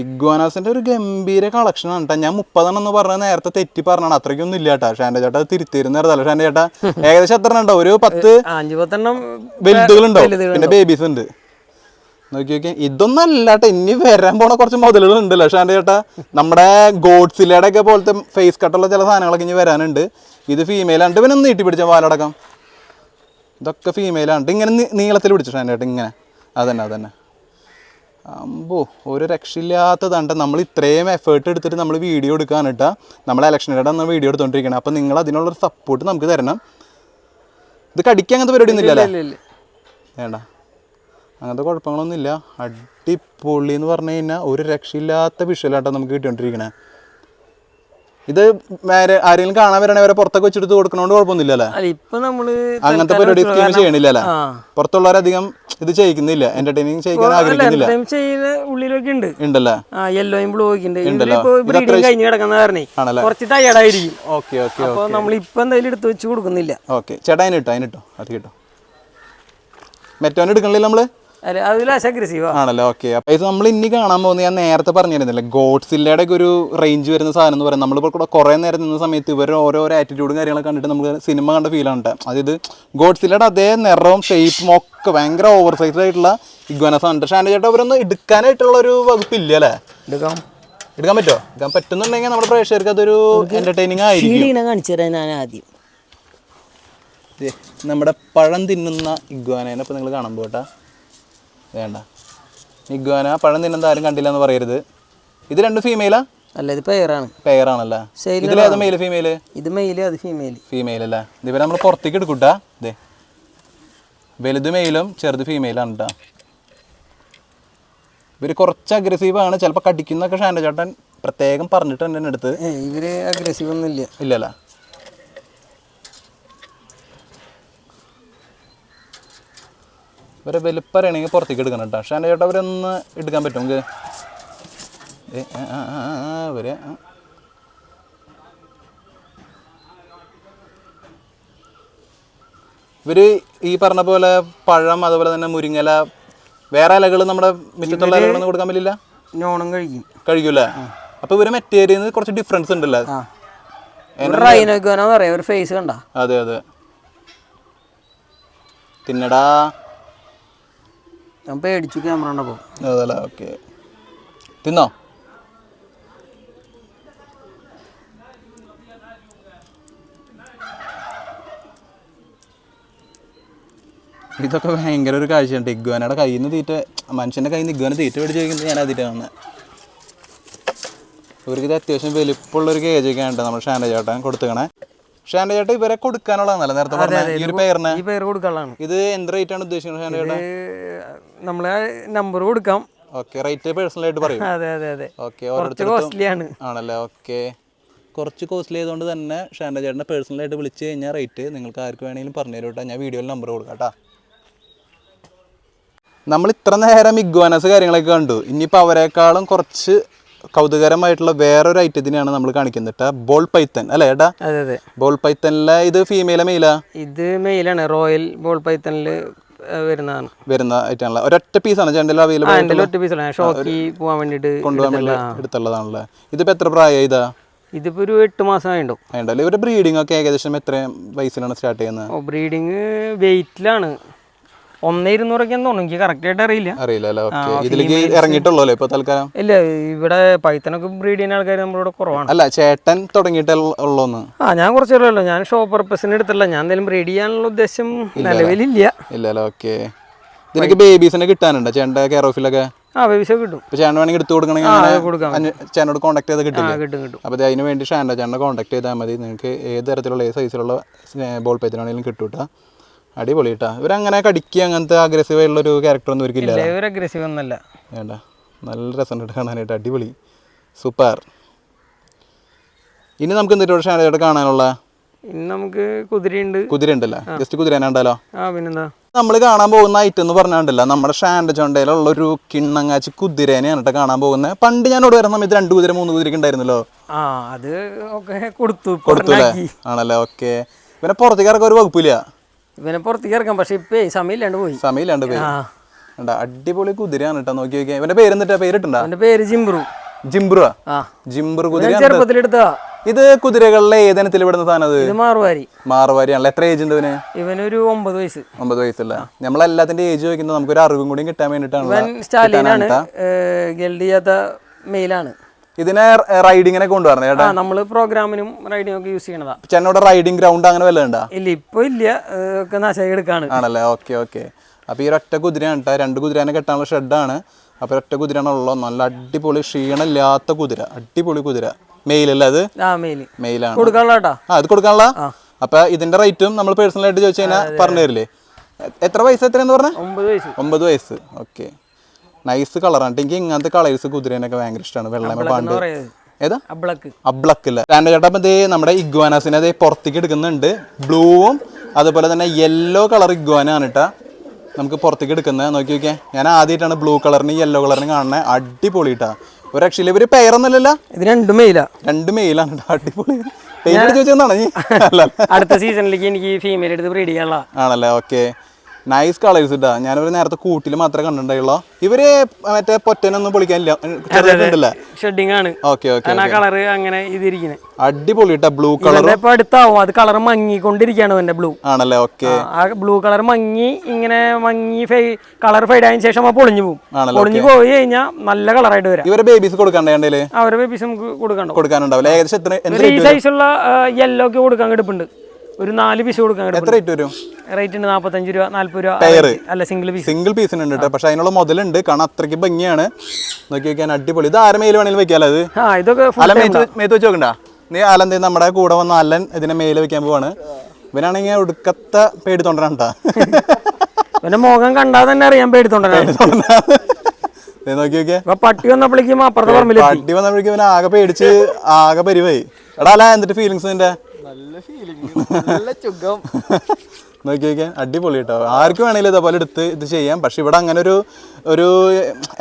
ഇഗ്വാനാസിന്റെ ഒരു ഗംഭീര കളക്ഷൻ ആണ് കേട്ടോ. ഞാൻ 30 എന്ന് പറഞ്ഞ നേരത്തെ തെറ്റി പറഞ്ഞാണ്. അത്രയ്ക്കൊന്നും ഇല്ല കേട്ടാ. ഷാൻഡോ ചേട്ടാ തിരുത്തിരുന്നല്ല. ഷാൻഡോ ചേട്ടാ ഏകദേശം എത്ര ഉണ്ടോ? ഒരു 10-5 വലുതുകളുണ്ടോ, പിന്നെ ബേബീസ് ഉണ്ട്. നോക്കി നോക്കിയാൽ ഇതൊന്നും അല്ല കേട്ടോ. ഇനി വരാൻ പോണ കുറച്ച് മുതലുകൾ ഉണ്ടല്ലോ ഷാൻഡോ ചേട്ടാ. നമ്മുടെ ഗോഡ്സിലയുടെ ഒക്കെ പോലത്തെ ഫേസ് കട്ടുള്ള ചില സാധനങ്ങളൊക്കെ ഇനി വരാനുണ്ട്. ഇത് ഫീമെയിലാണ്. ഇവനൊന്ന് നീട്ടി പിടിച്ച വാലടക്കം. ഇതൊക്കെ ഫീമെയിലാണ്. ഇങ്ങനെ നീളത്തിൽ പിടിച്ചു ഷാൻഡോ ചേട്ടാ, ഇങ്ങനെ. അതന്നെ അമ്പോ, ഒരു രക്ഷയില്ലാത്തതാണ്. നമ്മൾ ഇത്രയും എഫേർട്ട് എടുത്തിട്ട് നമ്മൾ വീഡിയോ എടുക്കാൻ കേട്ടാ. നമ്മൾ ഇലക്ഷനിടെ നമ്മൾ വീഡിയോ എടുത്തോണ്ടിരിക്കണം. അപ്പം നിങ്ങൾ അതിനുള്ളൊരു സപ്പോർട്ട് നമുക്ക് തരണം. ഇത് കടിക്കാൻ അങ്ങനത്തെ പരിപാടി ഒന്നും ഇല്ലല്ലേ? വേണ്ട, അങ്ങനത്തെ കുഴപ്പങ്ങളൊന്നും ഇല്ല. അടിപൊളി എന്ന് പറഞ്ഞു കഴിഞ്ഞാൽ ഒരു രക്ഷയില്ലാത്ത വിഷ്വലാട്ടോ നമുക്ക് കിട്ടിക്കൊണ്ടിരിക്കണേ. ഇത് ആരെങ്കിലും കാണാൻ വരണേ വരെ പുറത്തൊക്കെ വെച്ചെടുത്ത് കൊടുക്കണോണ്ട് കുഴപ്പമൊന്നുമില്ലല്ലേ? അങ്ങനത്തെ പരിപാടി സ്കീം ചെയ്യണില്ലല്ലേ? പുറത്തുള്ളവരധികം ഇത് ചെയ്യിക്കുന്നില്ല, എന്റർടൈനിങ് ചെയ്യിക്കാൻ ആഗ്രഹിക്കുന്നില്ല. ഉണ്ടല്ലേ? യെല്ലോയും ബ്ലൂ ഒക്കെ എടുത്ത് കൊടുക്കുന്നില്ല. ഓക്കെ ചേട്ടാ, അതിനിട്ടോ അത് കിട്ടോ. മെറ്റോനെ എടുക്കണില്ല നമ്മള്? ആണല്ലോ. ഓക്കെ, അപ്പൊ ഇത് നമ്മൾ ഇനി കാണാൻ പോകുന്നത് ഞാൻ നേരത്തെ പറഞ്ഞിരുന്നില്ല, ഗോഡ്സില്ലയുടെ ഒക്കെ ഒരു റേഞ്ച് വരുന്ന സാധനം എന്ന് പറയുന്നത്. നമ്മളിപ്പോൾ കുറെ നേരം നിന്ന സമയത്ത് ഇവർ ഓരോരോ ആറ്റിറ്റ്യൂഡും കാര്യങ്ങളൊക്കെ കണ്ടിട്ട് നമുക്ക് സിനിമ കണ്ട ഫീലാണ്. അതായത് ഗോഡ്സില്ലയുടെ അതേ നിറവും ഷേപ്പും ഒക്കെ ഭയങ്കര ഓവർ സൈസ് ആയിട്ടുള്ള ഇഗ്വാനസ് ആണ്. ഷാൻഡോ ചേട്ടാ അവരൊന്നും എടുക്കാനായിട്ടുള്ള ഒരു വകുപ്പില്ല അല്ലേ? എടുക്കാൻ പറ്റുമോ? എടുക്കാൻ പറ്റുന്നുണ്ടെങ്കിൽ നമ്മുടെ പ്രേക്ഷകർക്ക് അതൊരു എന്റർടൈനിങ് ആയിരിക്കും. നമ്മുടെ പഴം തിന്നുന്ന ഇഗ്വാനേനെ ഇപ്പൊ നിങ്ങൾ കാണാൻ പോട്ടാ. വേണ്ട, ഇഗ്വാന പഴം തിന്നുന്നത് ആരും കണ്ടില്ല എന്ന് പറയരുത്. ഇത് രണ്ട് ഫീമെയിലാ? അല്ല, ഇത് പെയറാണ്. പെയറാണല്ലേ. ഇതിലേത് മെയിൽ ഫീമെയില്? ഇത് മെയില്, അത് ഫീമെയിൽ. ഫീമെയിൽ അല്ലേ. ഇവരെ നമ്മൾ പുറത്തേക്ക് എടുക്കൂട്ടാ. ഇതേ വലുത് മെയിലും ചെറുത് ഫീമെയിലാണ് കേട്ടോ. ഇവർ കുറച്ച് അഗ്രസീവാണ്, ചിലപ്പോൾ കടിക്കുന്നൊക്കെ ഷാൻഡോ ചേട്ടൻ പ്രത്യേകം പറഞ്ഞിട്ടുണ്ട് എൻ്റെ അടുത്ത്. ഇവര് അഗ്രസീവ് ഒന്നും ഇല്ല. ഇല്ലല്ല. ഇവരെ വലുപ്പറിയണമെങ്കിൽ പുറത്തേക്ക് എടുക്കണം കേട്ടോ. ഷാൻഡോ ചേട്ടാ അവരൊന്ന് എടുക്കാൻ പറ്റും നമുക്ക്? ഇവര് ഇവര് ഈ പറഞ്ഞ പോലെ പഴം, അതുപോലെ തന്നെ മുരിങ്ങല, വേറെ ഇലകൾ നമ്മുടെ മിറ്റത്തുള്ള ഇലകളൊന്നും കൊടുക്കാൻ പറ്റില്ല. നോണം കഴിക്കൂല. അപ്പൊ ഇവര് മെറ്റീരിയൽ കുറച്ച് ഡിഫറൻസ് ഉണ്ടല്ലോ. ഫേസ് കണ്ട. അതെ അതെ. തിന്നടാ. ഞാൻ പേടിച്ചു ക്യാമറ ഉണ്ടപ്പോ. അതല്ല. ഓക്കെ, തിന്നോ. ഇതൊക്കെ ഭയങ്കര ഒരു കാഴ്ചയുണ്ട്. ഇഗ്വാനയുടെ കയ്യിൽ നിന്ന് തീറ്റ, മനുഷ്യൻ്റെ കയ്യിൽ നിന്ന് ഇഗ്വാന തീറ്റ മേടിച്ച് കഴിക്കുന്നത് ഞാൻ ആദ്യമായിട്ട് കാണുന്നത്. ഇവർക്ക് ഇത് അത്യാവശ്യം വലിപ്പമുള്ളൊരു കേജൊക്കെ ഉണ്ട് നമ്മൾ ഷാൻഡോ ചേട്ടൻ കൊടുത്തേക്കണേ. ഷാൻഡോ ചേട്ടൻ ഇവരെ കൊടുക്കാനുള്ളതാണല്ലോ നേരത്തെ പറഞ്ഞത്. ഈ ഒരു പെയറിന് ഇത് എന്ത് റേറ്റ് ആണ് ഉദ്ദേശിക്കുന്നത് ഷാൻഡോ ചേട്ടൻ? നമ്മളെ നമ്പർ കൊടുക്കാം. ഓക്കെ, റേറ്റ് പേഴ്സണലായിട്ട് പറയും. ഓക്കെ, ആണല്ലേ. ഓക്കെ, കുറച്ച് കോസ്റ്റ്ലി ആയതുകൊണ്ട് തന്നെ ഷാൻഡോ ചേട്ടനെ പേഴ്സണലായിട്ട് വിളിച്ച് കഴിഞ്ഞാൽ റേറ്റ് നിങ്ങൾക്ക് ആർക്ക് വേണമെങ്കിലും പറഞ്ഞു തരും കേട്ടോ. ഞാൻ വീഡിയോയിൽ നമ്പർ കൊടുക്കാം കേട്ടോ. നമ്മൾ ഇത്ര നേരം ഇഗ്വാനസ് കാര്യങ്ങളൊക്കെ കണ്ടു. ഇനിയിപ്പോൾ അവരെക്കാളും കുറച്ച് കൗതുകരമായിട്ടുള്ള വേറൊരു ഐറ്റത്തിനെയാണ് നമ്മൾ കാണിക്കുന്നത് കേട്ടോ. ബോൾ പൈത്തൻ അല്ലേ ചേട്ടാ? അതെ. ബോൾ പൈത്തനിലെ ഇത് ഫീമെയിലാ മെയിലാ? ഇത് മെയിലാണ്. റോയൽ ബോൾ പൈത്തനിൽ വരുന്ന ഐറ്റമാണല്ലോ. ഒരൊറ്റ പീസാണ് ചേട്ടൻ അവൈലബിൾ? ഒറ്റ പീസാണ്. ഷോക്കി പോകാൻ വേണ്ടിയിട്ട് കൊണ്ടുപോകാൻ വേണ്ടി എടുത്തുള്ളതാണല്ലേ. ഇതിപ്പോൾ എത്ര പ്രായമായി? ഇതാ ഇതിപ്പോ ഒരു 8 മാസം ആയിട്ടുണ്ടോ. ഇവരുടെ ബ്രീഡിംഗ് ഒക്കെ ഏകദേശം എത്ര വയസ്സിലാണ് സ്റ്റാർട്ട് ചെയ്യുന്നത്? ബ്രീഡിങ് വെയിറ്റിലാണ്. 1,200 തോന്നുന്നു. എനിക്ക് കറക്റ്റ് ആയിട്ട് അറിയില്ല. ഇതിലേക്ക് ഇറങ്ങിയിട്ടുള്ളൂ ഇപ്പൊ തൽക്കാലം? ഇല്ല, ഇവിടെ പൈത്തനൊക്കെ ബ്രീഡ് ചെയ്യുന്ന ആൾക്കാർ നമ്മളിവിടെ കുറവാണ്. അല്ല, ചേട്ടൻ തുടങ്ങിയിട്ടുള്ളൂന്ന്? ഞാൻ കുറച്ചല്ലോ. ഞാൻ ഷോ പർപ്പസിന് എടുത്തില്ല. ഞാൻ എന്തെങ്കിലും ബ്രീഡ് ചെയ്യാനുള്ള ഉദ്ദേശം നിലവിലില്ല. ഇല്ലല്ലോ. ഓക്കെ, ഇതിലേക്ക് ബേബീസിനെ കിട്ടാനുണ്ടോ ചേട്ടൻ്റെ കെയർ ഓഫിലൊക്കെ? ബേബീസ് കിട്ടും. ചേട്ടൻ വേണമെങ്കിൽ എടുത്ത് കൊടുക്കണമെങ്കിൽ ചേട്ടനോട് കോൺടാക്ട് ചെയ്ത് കിട്ടില്ല? കിട്ടും. അപ്പോൾ അതിന് വേണ്ടി ഷാൻഡോ ചേട്ടനെ കോൺടാക്ട് ചെയ്താൽ മതി. നിങ്ങൾക്ക് ഏത് തരത്തിലുള്ള ഏത് സൈസിലുള്ള ബോൾ പൈത്തനാണെങ്കിലും കിട്ടും കേട്ടോ. അടിപൊളി കേട്ടോ. ഇവരങ്ങനെ കടിക്കുക അങ്ങനത്തെ അഗ്രസീവ് ആയിട്ടുള്ളൊരു ക്യാരക്ടർ ഒന്നും ഇവർക്കില്ല. അഗ്രസീവ് ഒന്നല്ല. വേണ്ട, നല്ല രസമുണ്ട് കാണാനായിട്ട്. അടിപൊളി, സൂപ്പർ. ഇനി നമുക്ക് എന്തിട്ട് ഷാൻഡോ ചേട്ടൻ കാണാനുള്ള? ഇനി നമുക്ക് കുതിരയുണ്ട്. കുതിര ഉണ്ടല്ലോ. ജസ്റ്റ് കുതിരേനുണ്ടല്ലോ. പിന്നെന്താ നമ്മൾ കാണാൻ പോകുന്ന ഐറ്റം എന്ന് പറഞ്ഞാണ്ടല്ലോ, നമ്മുടെ ഷാൻഡോ ചൊണ്ടയിലുള്ള ഒരു കിണ്ണങ്ങാച്ചി കുതിരേനെയാണ് കേട്ടോ കാണാൻ പോകുന്നത്. പണ്ട് ഞാനോട് വരുന്ന സമയത്ത് 2 കുതിര 3 കുതിരക്ക് ഉണ്ടായിരുന്നല്ലോ. അത് കൊടുത്തു അല്ലേ? ആണല്ലേ. ഓക്കെ, ഇവനെ പുറത്തേക്ക് ഇറക്കാൻ ഒരു വകുപ്പില്ല. ഇവനെ പുറത്തേക്ക് ഇറക്കാം, പക്ഷെ ഇപ്പൊ സമയമില്ലാണ്ട് പോയി. അടിപൊളി കുതിരയാണ് കേട്ടോ. നോക്കി നോക്കിയാ. ഇവന്റെ പേര് എന്നിട്ടാ പേരിട്ടുണ്ടോ? എന്റെ പേര് ജിംബ്രു. ജിംബ്രു കുതിര. ചെറുപ്പത്തിലെടുത്താ. ഇത് കുതിരകളിലെ ഏതനത്തിൽ വിടുന്ന സാധനം? ഇത് മാറുവാരിയാണല്ലോ. എത്ര ഏജ് ഉണ്ട് ഇവന്? ഇവനൊരു 9 വയസ്സ്. 9 വയസ്സല്ല. നമ്മളെല്ലാത്തിന്റെ ഏജ് ചോദിക്കുന്നത് നമുക്കൊരു അറിവും കൂടി കിട്ടാൻ വേണ്ടിയിട്ടാണ്. മെയിലാണ്. ഇതിനെ റൈഡിങ്ങിനെ കൊണ്ടുവരണേ? നമ്മള് പ്രോഗ്രാമിനും റൈഡിംഗ് ഒക്കെ യൂസ് ചെയ്യണതാ. ചേട്ടനോട് റൈഡിംഗ് ഗ്രൗണ്ട് അങ്ങനെ വല്ലതും ഉണ്ടോ? ഇല്ല, ഇപ്പൊ ഇല്ല. ഒക്കെ നാശമായി എടുക്കാണ്. ആണല്ലേ. Okay okay. അപ്പൊ ഈ ഒറ്റ കുതിരയാണ് കേട്ടോ. 2 കുതിരേനെ കെട്ടാനുള്ള ഷെഡാണ്. അപ്പൊ ഒറ്റ കുതിരയാണുള്ളൂ. നല്ല അടിപൊളി ക്ഷീണമില്ലാത്ത കുതിര. അടിപൊളി കുതിര. മെയിലല്ലേ അത്? മെയിലാണ്. അത് കൊടുക്കാനുള്ള. അപ്പൊ ഇതിന്റെ റേറ്റും നമ്മൾ പേഴ്സണലായിട്ട് ചോദിച്ചു കഴിഞ്ഞാൽ പറഞ്ഞു തരില്ലേ? എത്ര വയസ്സ് എത്രയെന്ന് പറഞ്ഞ? 9 വയസ്സ്. ഓക്കെ, നൈസ് കളറാണ്. എനിക്ക് ഇങ്ങനത്തെ കളേഴ്സ് കുതിരേനൊക്കെ ഭയങ്കര ഇഷ്ടമാണ്. വെള്ളമ പാണ്ട് ഏതാ? അബ്ലക്കില്ല. ഷാൻഡോ ചേട്ടാ ഇപ്പം നമ്മുടെ ഇഗ്വാനാസിനെ അതേ പുറത്തേക്ക് എടുക്കുന്നുണ്ട്. ബ്ലൂവും അതുപോലെ തന്നെ യെല്ലോ കളർ ഇഗ്വാനാണ് കേട്ടാ നമുക്ക് പുറത്തേക്ക് എടുക്കുന്നത്. നോക്കി നോക്കിയാൽ ഞാൻ ആദ്യമായിട്ടാണ് ബ്ലൂ കളറിന് യെല്ലോ കളറിന് കാണുന്നത്. അടിപൊളി കേട്ടാ. ഒരു ആക്ച്വലി ഇവര് പെയറൊന്നുമല്ലല്ലോ. ഇത് 2 മെയിലാണ്. അടിപൊളി. ചോദിച്ചതാണ് അടുത്ത സീസണിലേക്ക് എനിക്ക് ഫീമെയിൽ എടുത്ത് ബ്രീഡ് ചെയ്യാനുള്ള ആണല്ലേ. ഓക്കെ, നൈസ് കളേഴ്സ് ഇട്ടാ. ഞാനൊരു നേരത്തെ കൂട്ടിൽ മാത്രമേ കണ്ടിട്ടുണ്ടായുള്ളൂ. ഇവര് മറ്റേ പൊറ്റനൊന്നും പൊളിക്കാനില്ല. ഷെഡിങ് ആണ്. കളർ അങ്ങനെ ഇതിരിക്കുന്നത് അടിപൊളി കേട്ടോ. ബ്ലൂ കളർ അടുത്താവും. അത് കളർ മങ്ങിക്കൊണ്ടിരിക്കുകയാണ് എന്റെ ബ്ലൂ. ആണല്ലേ. ഓക്കെ, ആ ബ്ലൂ കളർ മങ്ങി കളർ ഫെയ്ഡ് ആയതിനു ശേഷം പൊളിഞ്ഞു പോകും. പൊളിഞ്ഞു പോയി കഴിഞ്ഞാൽ നല്ല കളറായിട്ട് വരാം. ഇവരെ ബേബീസ് കൊടുക്കണ്ടേ? അവരെ ബേബീസ് നമുക്ക് കൊടുക്കാനുണ്ടാവില്ല. ഏകദേശം ഈ സൈസുള്ള യെല്ലോ ഒക്കെ കൊടുക്കാൻ കിടപ്പുണ്ട്. ഒരു 4 പീസ് കൊടുക്കാൻ. എത്ര റേറ്റ് വരും? റേറ്റ് ഉണ്ട് 45 രൂപ 40 രൂപ. അല്ല സിംഗിൾ പീസിനുണ്ട് കേട്ടോ. പക്ഷെ അതിനുള്ള മുതലുണ്ട്, കാരണം അത്രയ്ക്ക് ഭംഗിയാണ്. നോക്കി വെക്കാൻ അടിപൊളി. ഇത് ആരെ മേല് വേണമെങ്കിലും വെക്കാലോ. അത് ഇതൊക്കെ മേത്ത് വെച്ച് നോക്കണ്ട. നീ അലൻ നമ്മുടെ കൂടെ വന്ന അലൻ ഇതിനെ മേലെ വെക്കാൻ പോവാണ്. ഇവനാണെങ്കിൽ ഒടുക്കത്തെ പേടിത്തൊണ്ടനാണ് കേട്ടാ. പിന്നെ മുഖം കണ്ടാൽ തന്നെ അറിയാൻ പേടിത്തൊണ്ടനാണ്. നോക്കി നോക്കിയേ, പട്ടി വന്നപ്പോഴേക്കും അപ്പുറത്തെ പറമ്പിൽ പട്ടി വന്നപ്പോഴേക്കും ഇവൻ ആകെ പേടിച്ച് ആകെ പരിവായി. എടാ അല്ല, എന്നിട്ട് ഫീലിങ്സ് നിന്റെ? നോക്കി നോക്കിയാൽ അടിപൊളി കേട്ടോ. ആർക്കും വേണമെങ്കിലും ഇതേപോലെ എടുത്ത് ഇത് ചെയ്യാം. പക്ഷെ ഇവിടെ അങ്ങനെ ഒരു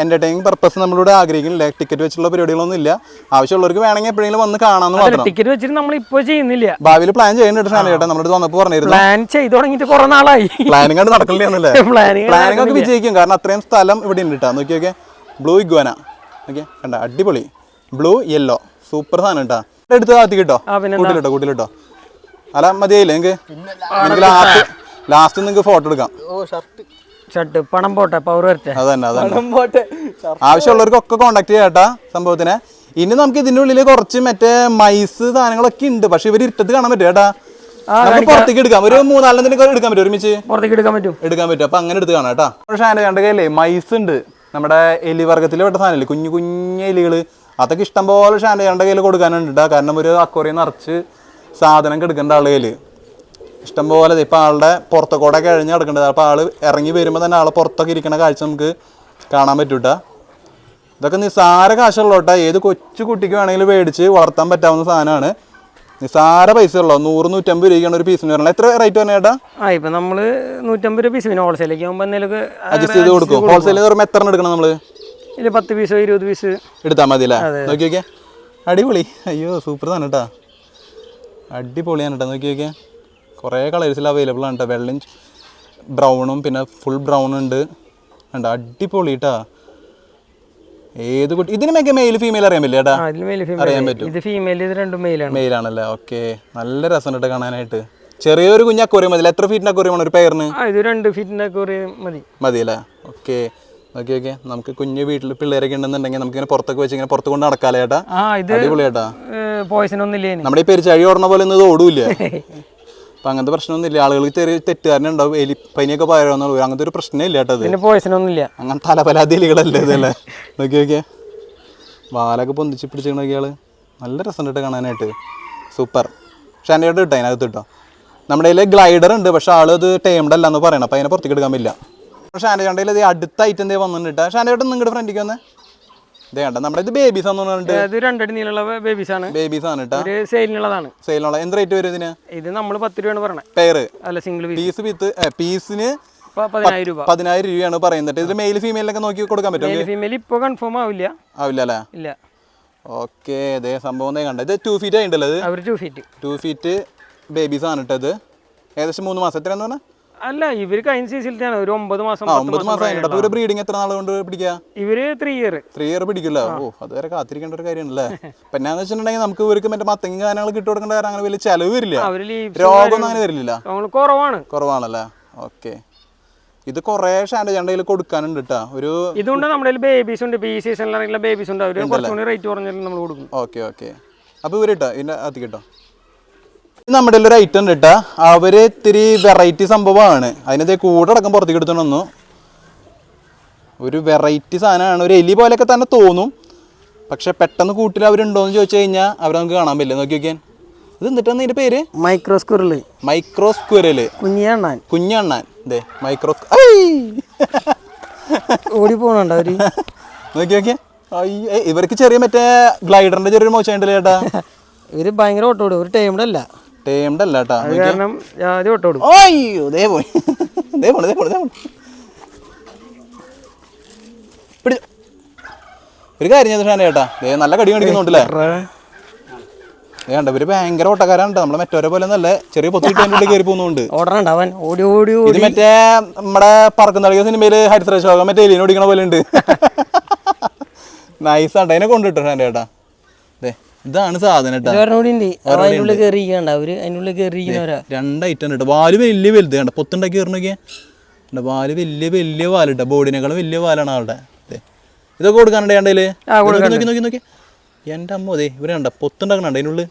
എന്റർടൈനിങ് പർപ്പസ് നമ്മളിവിടെ ആഗ്രഹിക്കുന്നില്ല. ടിക്കറ്റ് വെച്ചുള്ള പരിപാടികളൊന്നും ഇല്ല. ആവശ്യമുള്ളവർക്ക് വേണമെങ്കിൽ എപ്പോഴെങ്കിലും വന്ന് കാണാമെന്ന് മാത്രം. ടിക്കറ്റ് വെച്ചിട്ട് നമ്മൾ ഇപ്പോൾ ചെയ്യുന്നില്ല, ഭാവിയിൽ പ്ലാൻ ചെയ്യുന്നുണ്ട് ഷാന ചേട്ടാ. നമ്മുടെ വന്നപ്പോൾ പറഞ്ഞിരുന്നു പ്ലാൻ ചെയ്ത് തുടങ്ങിയിട്ട് കുറെ നാളായി. പ്ലാനിങ് കണ്ട് നടക്കില്ലേ? പ്ലാനിങ് ഒക്കെ വിജയിക്കും, കാരണം അത്രയും സ്ഥലം ഇവിടെ ഉണ്ട് കേട്ടോ. നോക്കി നോക്കിയാൽ ബ്ലൂ ഇഗ്വാന. ഓക്കെ കണ്ട അടിപൊളി ബ്ലൂ യെല്ലോ സൂപ്പർ സാധനം കേട്ടോ. എടുത്ത് താത്തി കിട്ടോ, കൂട്ടിലിട്ടോ. അല്ല മതിയായില്ലേ നിങ്ങൾക്ക്? ലാസ്റ്റ് നിങ്ങൾക്ക് ഫോട്ടോ എടുക്കാം. ഷർട്ട് പണം പോട്ടെ, പവർ വരട്ടെ. അതന്നെ. ആവശ്യമുള്ളവർക്കൊക്കെ കോണ്ടാക്ട് ചെയ്യാട്ടാ സംഭവത്തിന്. ഇനി നമുക്ക് ഇതിന്റെ ഉള്ളിൽ കുറച്ച് മറ്റേ മൈസ് സാധനങ്ങളൊക്കെ ഉണ്ട്. പക്ഷെ ഇവർ ഇരുട്ടത്ത് കാണാൻ പറ്റും കേട്ടാ. നമുക്ക് പുറത്തേക്ക് എടുക്കാം. ഒരു 3-4 എടുക്കാൻ പറ്റും, ഒരുമിച്ച് പുറത്തേക്ക് എടുക്കാൻ പറ്റും. അപ്പൊ അങ്ങനെ എടുത്ത് കാണാം കേട്ടാ. ഷാൻ്റെ കണ്ട കയ്യിലേ മൈസ് ഉണ്ട്, നമ്മുടെ എലി വർഗത്തിൽ പെട്ട സാധനമില്ലേ, കുഞ്ഞു കുഞ്ഞു എലികള്. അതൊക്കെ ഇഷ്ടം പോലെ ഷാൻ്റെ കണ്ട കയ്യിൽ കൊടുക്കാനുണ്ട് കേട്ടോ. കാരണം ഒരു അക്വറിയം നിറച്ച് സാധനം എടുക്കേണ്ട ആളുടെ കയ്യിൽ ഇഷ്ടംപോലെ. ഇപ്പം ആളുടെ പുറത്തൊക്കെ കഴിഞ്ഞ് കിടക്കേണ്ടത്. അപ്പോൾ ആൾ ഇറങ്ങി വരുമ്പോൾ തന്നെ ആളെ പുറത്തൊക്കെ ഇരിക്കുന്ന കാഴ്ച നമുക്ക് കാണാൻ പറ്റൂട്ടാ. ഇതൊക്കെ നിസ്സാര കാശുള്ളൂട്ടാ. ഏത് കൊച്ചു കുട്ടിക്ക് വേണമെങ്കിലും മേടിച്ച് വളർത്താൻ പറ്റാവുന്ന സാധനമാണ്. നിസ്സാര പൈസ ഉള്ളൂ. 100-150 രൂപയ്ക്കാണ് ഒരു പീസിന് വരണം. എത്ര റേറ്റ് പറഞ്ഞ ചേട്ടാ? ഇപ്പം നമ്മൾ 150 രൂപ പീസ്, പിന്നെ ഹോൾസെയിലേക്ക് ആകുമ്പോൾ എന്തെങ്കിലും അഡ്ജസ്റ്റ് ചെയ്ത് കൊടുക്കും. ഹോൾസെയിൽ പറയുമ്പോൾ എത്ര എടുക്കണം നമ്മൾ? 10 പീസോ 20 പീസ് എടുത്താൽ മതി അല്ലേ? നോക്കി നോക്കിയാൽ അടിപൊളി. അയ്യോ സൂപ്പർ തന്നെ കേട്ടാ, അടിപൊളിയാണ് കേട്ടോ. നോക്കി നോക്കിയാൽ കുറേ കളേഴ്സിൽ അവൈലബിൾ ആണ് കേട്ടോ. വെള്ളയും ബ്രൗണും പിന്നെ ഫുൾ ബ്രൗൺ ഉണ്ട് കണ്ടോ, അടിപൊളി കേട്ടാ. ഏത് കുട്ടി ഇതിനൊക്കെ മെയിൽ ഫീമെയിൽ അറിയാൻ പറ്റില്ല ചേട്ടാ? അറിയാൻ പറ്റും. മെയിലാണല്ലേ? ഓക്കെ, നല്ല രസം കേട്ടോ കാണാനായിട്ട്. ചെറിയൊരു കുഞ്ഞ് അക്വേറിയം മതി. എത്ര ഫീറ്റിന്റെ അക്വേറിയം ആണ് ഒരു പെയറിന്? 2 ഫീറ്റിന്റെ അക്വേറിയം മതി അല്ലേ? ഓക്കെ. Okay okay. നമുക്ക് കുഞ്ഞു വീട്ടിൽ പിള്ളേരൊക്കെ ഉണ്ടെന്നുണ്ടെങ്കിൽ നമുക്ക് ഇങ്ങനെ പുറത്തൊക്കെ വെച്ച് ഇങ്ങനെ പുറത്ത് കൊണ്ട് നടക്കാലേ ചേട്ടാ. അടിപൊളി ചേട്ടാ. നമ്മുടെ ഈ പെരിച്ചാഴി ഓടണ പോലെ ഒന്നും ഇത് ഓടൂല്ലേ? അപ്പൊ അങ്ങനത്തെ പ്രശ്നമൊന്നുമില്ല. ആളുകൾക്ക് ചെറിയ തെറ്റുകാരനുണ്ടാവും, എലിപ്പനിയൊക്കെ പകരുമെന്നുള്ളൂ. അങ്ങനത്തെ ഒരു പ്രശ്നമേ ഇല്ല കേട്ടത്. അങ്ങനെ തലപലാതി എലികളല്ലേ ഇതല്ലേ? നോക്കി നോക്കിയാ വാലൊക്കെ പൊന്തിച്ച് പിടിച്ചിട്ട് നോക്കിയാള് നല്ല രസം കേട്ടോ കാണാനായിട്ട്. സൂപ്പർ. പക്ഷെ എൻ്റെ കിട്ടും അതിനകത്ത് കിട്ടോ. നമ്മുടെ കയ്യിൽ ഗ്ലൈഡർ ഉണ്ട്, പക്ഷെ ആള് അത് ടേംഡ് അല്ല എന്ന് പറയണം. അപ്പം അതിനെ പുറത്തേക്ക് എടുക്കാൻ പറ്റില്ല. ഷാൻ്റെ ചേട്ടയിൽ ഇത് അടുത്ത ഐറ്റം എന്തേ വന്നിട്ട് ഷാൻ്റെ ചേട്ടൻ നിങ്ങളുടെ ഫ്രണ്ടിക്ക് വന്നേ ഇതേ കണ്ട. നമ്മുടെ ഇത് ബേബീസ് ബേബീസ് ആണ് കേട്ടോ. സെയിലിനുള്ള എന്ത് റേറ്റ് വരും ഇതിന്? ഇത് നമ്മൾ 10 രൂപയാണ് പറഞ്ഞത്. പെയർ അല്ല സിംഗിൾ പീസ് പീസിന് 10,000 രൂപയാണ് പറയുന്നത്. ഇതിൽ മെയിൽ ഫീമെയിലൊക്കെ നോക്കി കൊടുക്കാൻ പറ്റും? ഫീമെയിൽ ഇപ്പോൾ കൺഫേം ആവില്ല അല്ലേ? ഇല്ല. ഓക്കെ. അതേ സംഭവം കണ്ട. ഇത് 2 ഫീറ്റ് ആയിട്ടുള്ളത്. 2 ഫീറ്റ് ബേബീസ് ആണ് കേട്ടത്. ഏകദേശം 3 മാസം. എത്രയാന്ന് പറഞ്ഞാൽ? അല്ല, ഇവര് കഴിഞ്ഞ സീസണിലാണ് ഒരു 9 മാസം. 9 മാസം ആയിട്ട്. ഒരു ബ്രീഡിങ് എത്ര നാൾ കൊണ്ട് പിടിക്കുക? ഇവര് 3 ഇയർ പിടിക്കില്ല. ഓ, അതുവരെ കാത്തിരിക്കേണ്ട ഒരു കാര്യമല്ലേ? പിന്നെ എന്ന് വെച്ചിട്ടുണ്ടെങ്കിൽ നമുക്ക് ഇവർക്ക് മറ്റേ മത്തങ്ങ കാര്യങ്ങൾ കിട്ടി കൊടുക്കേണ്ട കാര്യം അങ്ങനെ വലിയ ചെലവ് വരില്ല. രോഗമൊന്നും അങ്ങനെ വരില്ല. കുറവാണല്ലേ? ഓക്കെ. ഇത് കുറെ ഷാൻ്റെ ചണ്ടയിൽ കൊടുക്കാനുണ്ട് കേട്ടോ. ഒരു ഇതുകൊണ്ട് നമ്മുടെ ബേബീസ് ഉണ്ട്. ഈ സീസണിലാണെങ്കിലും ബേബീസ് ഉണ്ട്. അവര് കുറച്ചുകൂടി റേറ്റ് കുറഞ്ഞാലും നമ്മൾ കൊടുക്കും. Okay okay. അപ്പൊ ഇവര് കേട്ടോ ഇതിന്റെ അകത്ത് കേട്ടോ നമ്മുടെ ഒരു ഐറ്റം ഉണ്ട് കേട്ടാ. അവര് ഇത്തിരി വെറൈറ്റി സംഭവമാണ്. അതിനകത്ത് കൂടെ അടക്കം പുറത്തേക്ക് എടുത്തു വന്നു. ഒരു വെറൈറ്റി സാധനമാണ്. ഒരു എലി പോലെയൊക്കെ തന്നെ തോന്നും, പക്ഷെ പെട്ടെന്ന് കൂട്ടിൽ അവരുണ്ടോയെന്ന് ചോദിച്ചു കഴിഞ്ഞാൽ അവരെ നമുക്ക് കാണാൻ പറ്റില്ല. നോക്കി നോക്കിയാൻ ഇത് എന്നിട്ടാണ് ഇതിന്റെ പേര്? Micro squirrel. കുഞ്ഞണ്ണാൻ. ഇതേ മൈക്രോ ഓടി പോണുണ്ടോ അവര്? നോക്കി നോക്കിയാ ഇവർക്ക് ചെറിയ മറ്റേ ഗ്ലൈഡറിന്റെ ചെറിയൊരു മോശം ഉണ്ടല്ലേ ചേട്ടാ? ഇവര് ഭയങ്കര ഓട്ടോടും. ഒരു ടൈംഡ് അല്ല കേട്ടാ. ഒരു കാര്യം ചെയ്ത ഷാന ചേട്ടാ, നല്ല കടി കടിക്കുന്നുണ്ടല്ലേ? ഇവര് ഭയങ്കര ഓട്ടക്കാരാണ്. നമ്മളെ മറ്റവരെ പോലെ നല്ല ചെറിയ പൊത്തിട്ട് കയറി പോകുന്നുണ്ട്. ഇത് മറ്റേ നമ്മുടെ പറക്കുന്ന സിനിമയില് ഹരിശ്രേഷോകം മറ്റേ എലിനെ ഓടിക്കണ പോലെ ഉണ്ട്. നൈസാണ്ട്. അതിനെ കൊണ്ടിട്ടോ ഷാന ചേട്ടാ. ഇതാണ് സാധനം. 2 ഐറ്റം കേട്ടോ. വാല് വലിയ വലുത് കണ്ട. പൊത്തുണ്ടാക്കി കയറണൊക്കെ വാല് വലിയ വാലിട്ട. ബോഡിനേക്കാളും വലിയ വാലാണ് ആളുടെ. ഇതൊക്കെ കൊടുക്കാനുണ്ട് കണ്ടതില്. നോക്കി എൻ്റെ അമ്മ. അതെ ഇവര് കണ്ട പൊത്തുണ്ടാക്കണുണ്ട് അതിനുള്ളിൽ.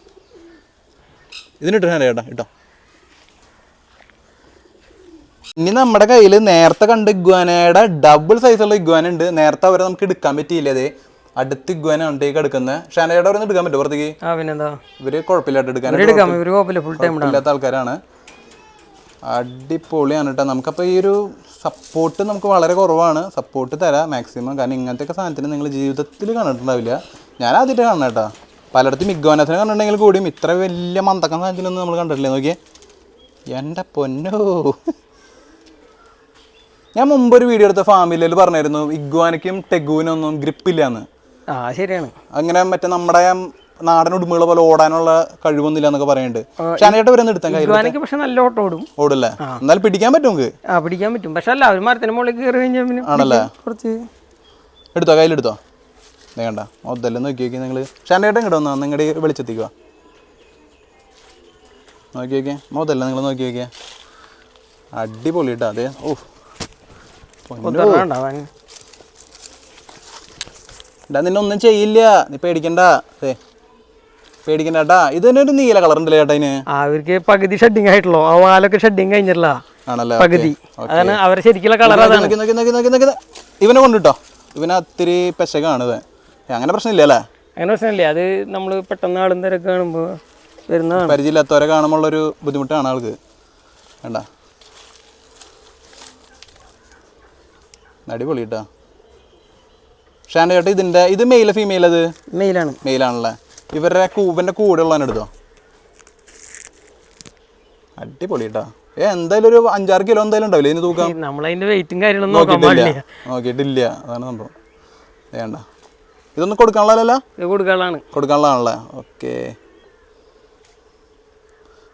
ഇതിനിട്ടോ ചേട്ടാ കേട്ടോ. ഇനി നമ്മുടെ കയ്യിൽ നേരത്തെ കണ്ട ഇഗ്വാനയുടെ ഡബിൾ സൈസുള്ള ഇഗ്വാന ഉണ്ട്. നേരത്തെ അവരെ നമുക്ക് എടുക്കാൻ പറ്റിയില്ല. അതെ അടുത്ത് ഇഗ്വാന ഉണ്ടേക്ക് എടുക്കുന്നത്. ഷാനയുടെ അവിടെ എടുക്കാൻ പറ്റുമോ പുറത്തേക്ക്? ഇവര് കുഴപ്പമില്ലാട്ട് എടുക്കാനില്ലാത്ത ആൾക്കാരാണ്. അടിപൊളിയാണ് കേട്ടോ. നമുക്കപ്പോൾ ഈ ഒരു സപ്പോർട്ട് നമുക്ക് വളരെ കുറവാണ്. സപ്പോർട്ട് തരാം മാക്സിമം. കാരണം ഇങ്ങനത്തെ സാധനത്തിന് നിങ്ങൾ ജീവിതത്തിൽ കണ്ടിട്ടുണ്ടാവില്ല. ഞാൻ ആദ്യമായിട്ട് കാണണം കേട്ടോ. പലയിടത്തും ഇഗ്വാനസിനെ കണ്ടിട്ടുണ്ടെങ്കിൽ കൂടിയും ഇത്ര വലിയ മന്തക്കം സാധനത്തിനൊന്നും നമ്മൾ കണ്ടിട്ടില്ലേ. നോക്കിയേ എൻ്റെ പൊന്നോ. ഞാൻ മുമ്പൊരു വീഡിയോ എടുത്ത ഫാമിലിയിൽ പറഞ്ഞായിരുന്നു ഇഗ്വാനയ്ക്കും ടെഗുവിനൊന്നും ഗ്രിപ്പില്ലാന്ന്. ശരിയാണ്. അങ്ങനെ മറ്റേ നമ്മുടെ നാടൻ ഉടുമ്പുകളെ പോലെ ഓടാനുള്ള കഴിവൊന്നുമില്ല എന്നൊക്കെ പറയുന്നുണ്ട്. ഷാനയുടെ വരെ എടുത്താൽ പക്ഷെ നല്ല ഓട്ടം ഓടും. ഓടല്ലേ? എന്നാലും പിടിക്കാൻ പറ്റും നമുക്ക്. പിടിക്കാൻ പറ്റും. പക്ഷെ അല്ല ഒരു മരത്തിന് മുകളിൽ കയറി കഴിഞ്ഞാൽ ആണല്ലേ? കുറച്ച് എടുത്തോ, കയ്യിലെടുത്തോ. വേണ്ട ഒതല്ലേ നോക്കി നോക്കി നിങ്ങൾ. ഷാനയുടെ ഇങ്ങോട്ട് വന്നാ നിങ്ങളുടെ വെളിച്ചെത്തിക്കുക. നോക്കി നോക്കിയേ മോതല്ല നിങ്ങൾ നോക്കി നോക്കിയേ. അടിപൊളി കേട്ടോ. അതെ ഓ നിന്നൊന്നും ചെയ്യില്ല, നീ പേടിക്കണ്ട. അതെ പേടിക്കണ്ടാ. ഇത് തന്നെ ഒരു നീല കളർ ഉണ്ടല്ലേ ചേട്ടാ ഇതിന്? അവർക്ക് പകുതി ഷെഡിങ് ആയിട്ടുള്ളൂ. ആ വാലൊക്കെ ഷെഡിങ് കഴിഞ്ഞിട്ടില്ല. ആണല്ലേ? പകുതി. അതാണ് അവരെ ശരിക്കുള്ള കളർ. ഇവനെ കൊണ്ടിട്ടോ. ഇവനെ ഒത്തിരി പെശകാണ്. അങ്ങനെ പ്രശ്നമില്ല അല്ലേ? അങ്ങനെ പ്രശ്നമില്ല. അത് നമ്മൾ പെട്ടെന്ന് ആളുന്നവരൊക്കെ കാണുമ്പോൾ വരുന്നതാണ്. പരിചയമില്ലാത്തവരെ കാണുമ്പോഴുള്ളൊരു ബുദ്ധിമുട്ടാണ് ആൾക്ക്. വേണ്ട അടിപൊളി കേട്ടോ. ഷാൻ്റെ ചേട്ടാ ഇതിൻ്റെ ഇത് മെയില ഫീമെയിൽ? അത് മെയിലാണ്. മെയിലാണല്ലേ? ഇവരുടെ കൂടെ ഉള്ളതാണ് എടുത്തോ. അടിപൊളി കേട്ടോ. എന്തായാലും ഒരു 5-6 കിലോ എന്തായാലും ഉണ്ടാവില്ലേ ഇതിന് തൂക്കാം? നമ്മളതിന്റെ വെയിറ്റും കാര്യങ്ങളൊന്നും നോക്കിയിട്ടില്ല. അതാണ് സംഭവം. വേണ്ട ഇതൊന്നും കൊടുക്കാനുള്ളതല്ല? കൊടുക്കാനുള്ളതാണല്ലേ? ഓക്കെ.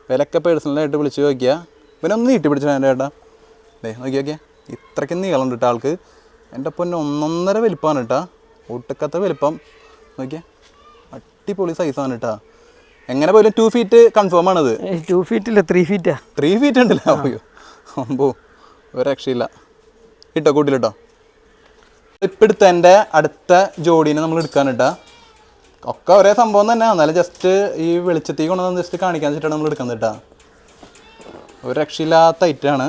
വിലക്കെ പേഴ്സണലായിട്ട് വിളിച്ച് നോക്കിയാൽ പിന്നെ ഒന്ന് നീട്ടി പിടിച്ചു എൻ്റെ ചേട്ടാ. നോക്കി നോക്കിയാൽ ഇത്രയ്ക്ക് നീളമുണ്ട് കേട്ടോ ആൾക്ക്. എൻ്റെ പൊന്നെ 1.5 വലിപ്പമാണ് കേട്ടോ. ഒട്ടുക്കത്തെ വലിപ്പം നോക്കിയാൽ അടിപൊളി സൈസാണ് കേട്ടോ. എങ്ങനെ പോലും 2 ഫീറ്റ് കൺഫേം ആണത്. 2 ഫീറ്റില്ല 3 ഫീറ്റാ. 3 ഫീറ്റ് ഉണ്ടല്ലോ. അയ്യോ അമ്പോ ഒരു രക്ഷയില്ല. ഇട്ടോ കൂട്ടിലിട്ടോ. ഇപ്പം എടുത്ത എൻ്റെ അടുത്ത ജോഡീനെ നമ്മൾ എടുക്കാൻ കേട്ടോ. ഒക്കെ ഒരേ സംഭവം തന്നെ. എന്നാലും ജസ്റ്റ് ഈ വെളിച്ചത്തേക്ക് കൊണ്ടുവന്ന് ജസ്റ്റ് കാണിക്കാൻ വെച്ചിട്ടാണ് നമ്മൾ എടുക്കുന്നത് കേട്ടോ. ഒരു രക്ഷയില്ലാത്ത ഐറ്റാണ്.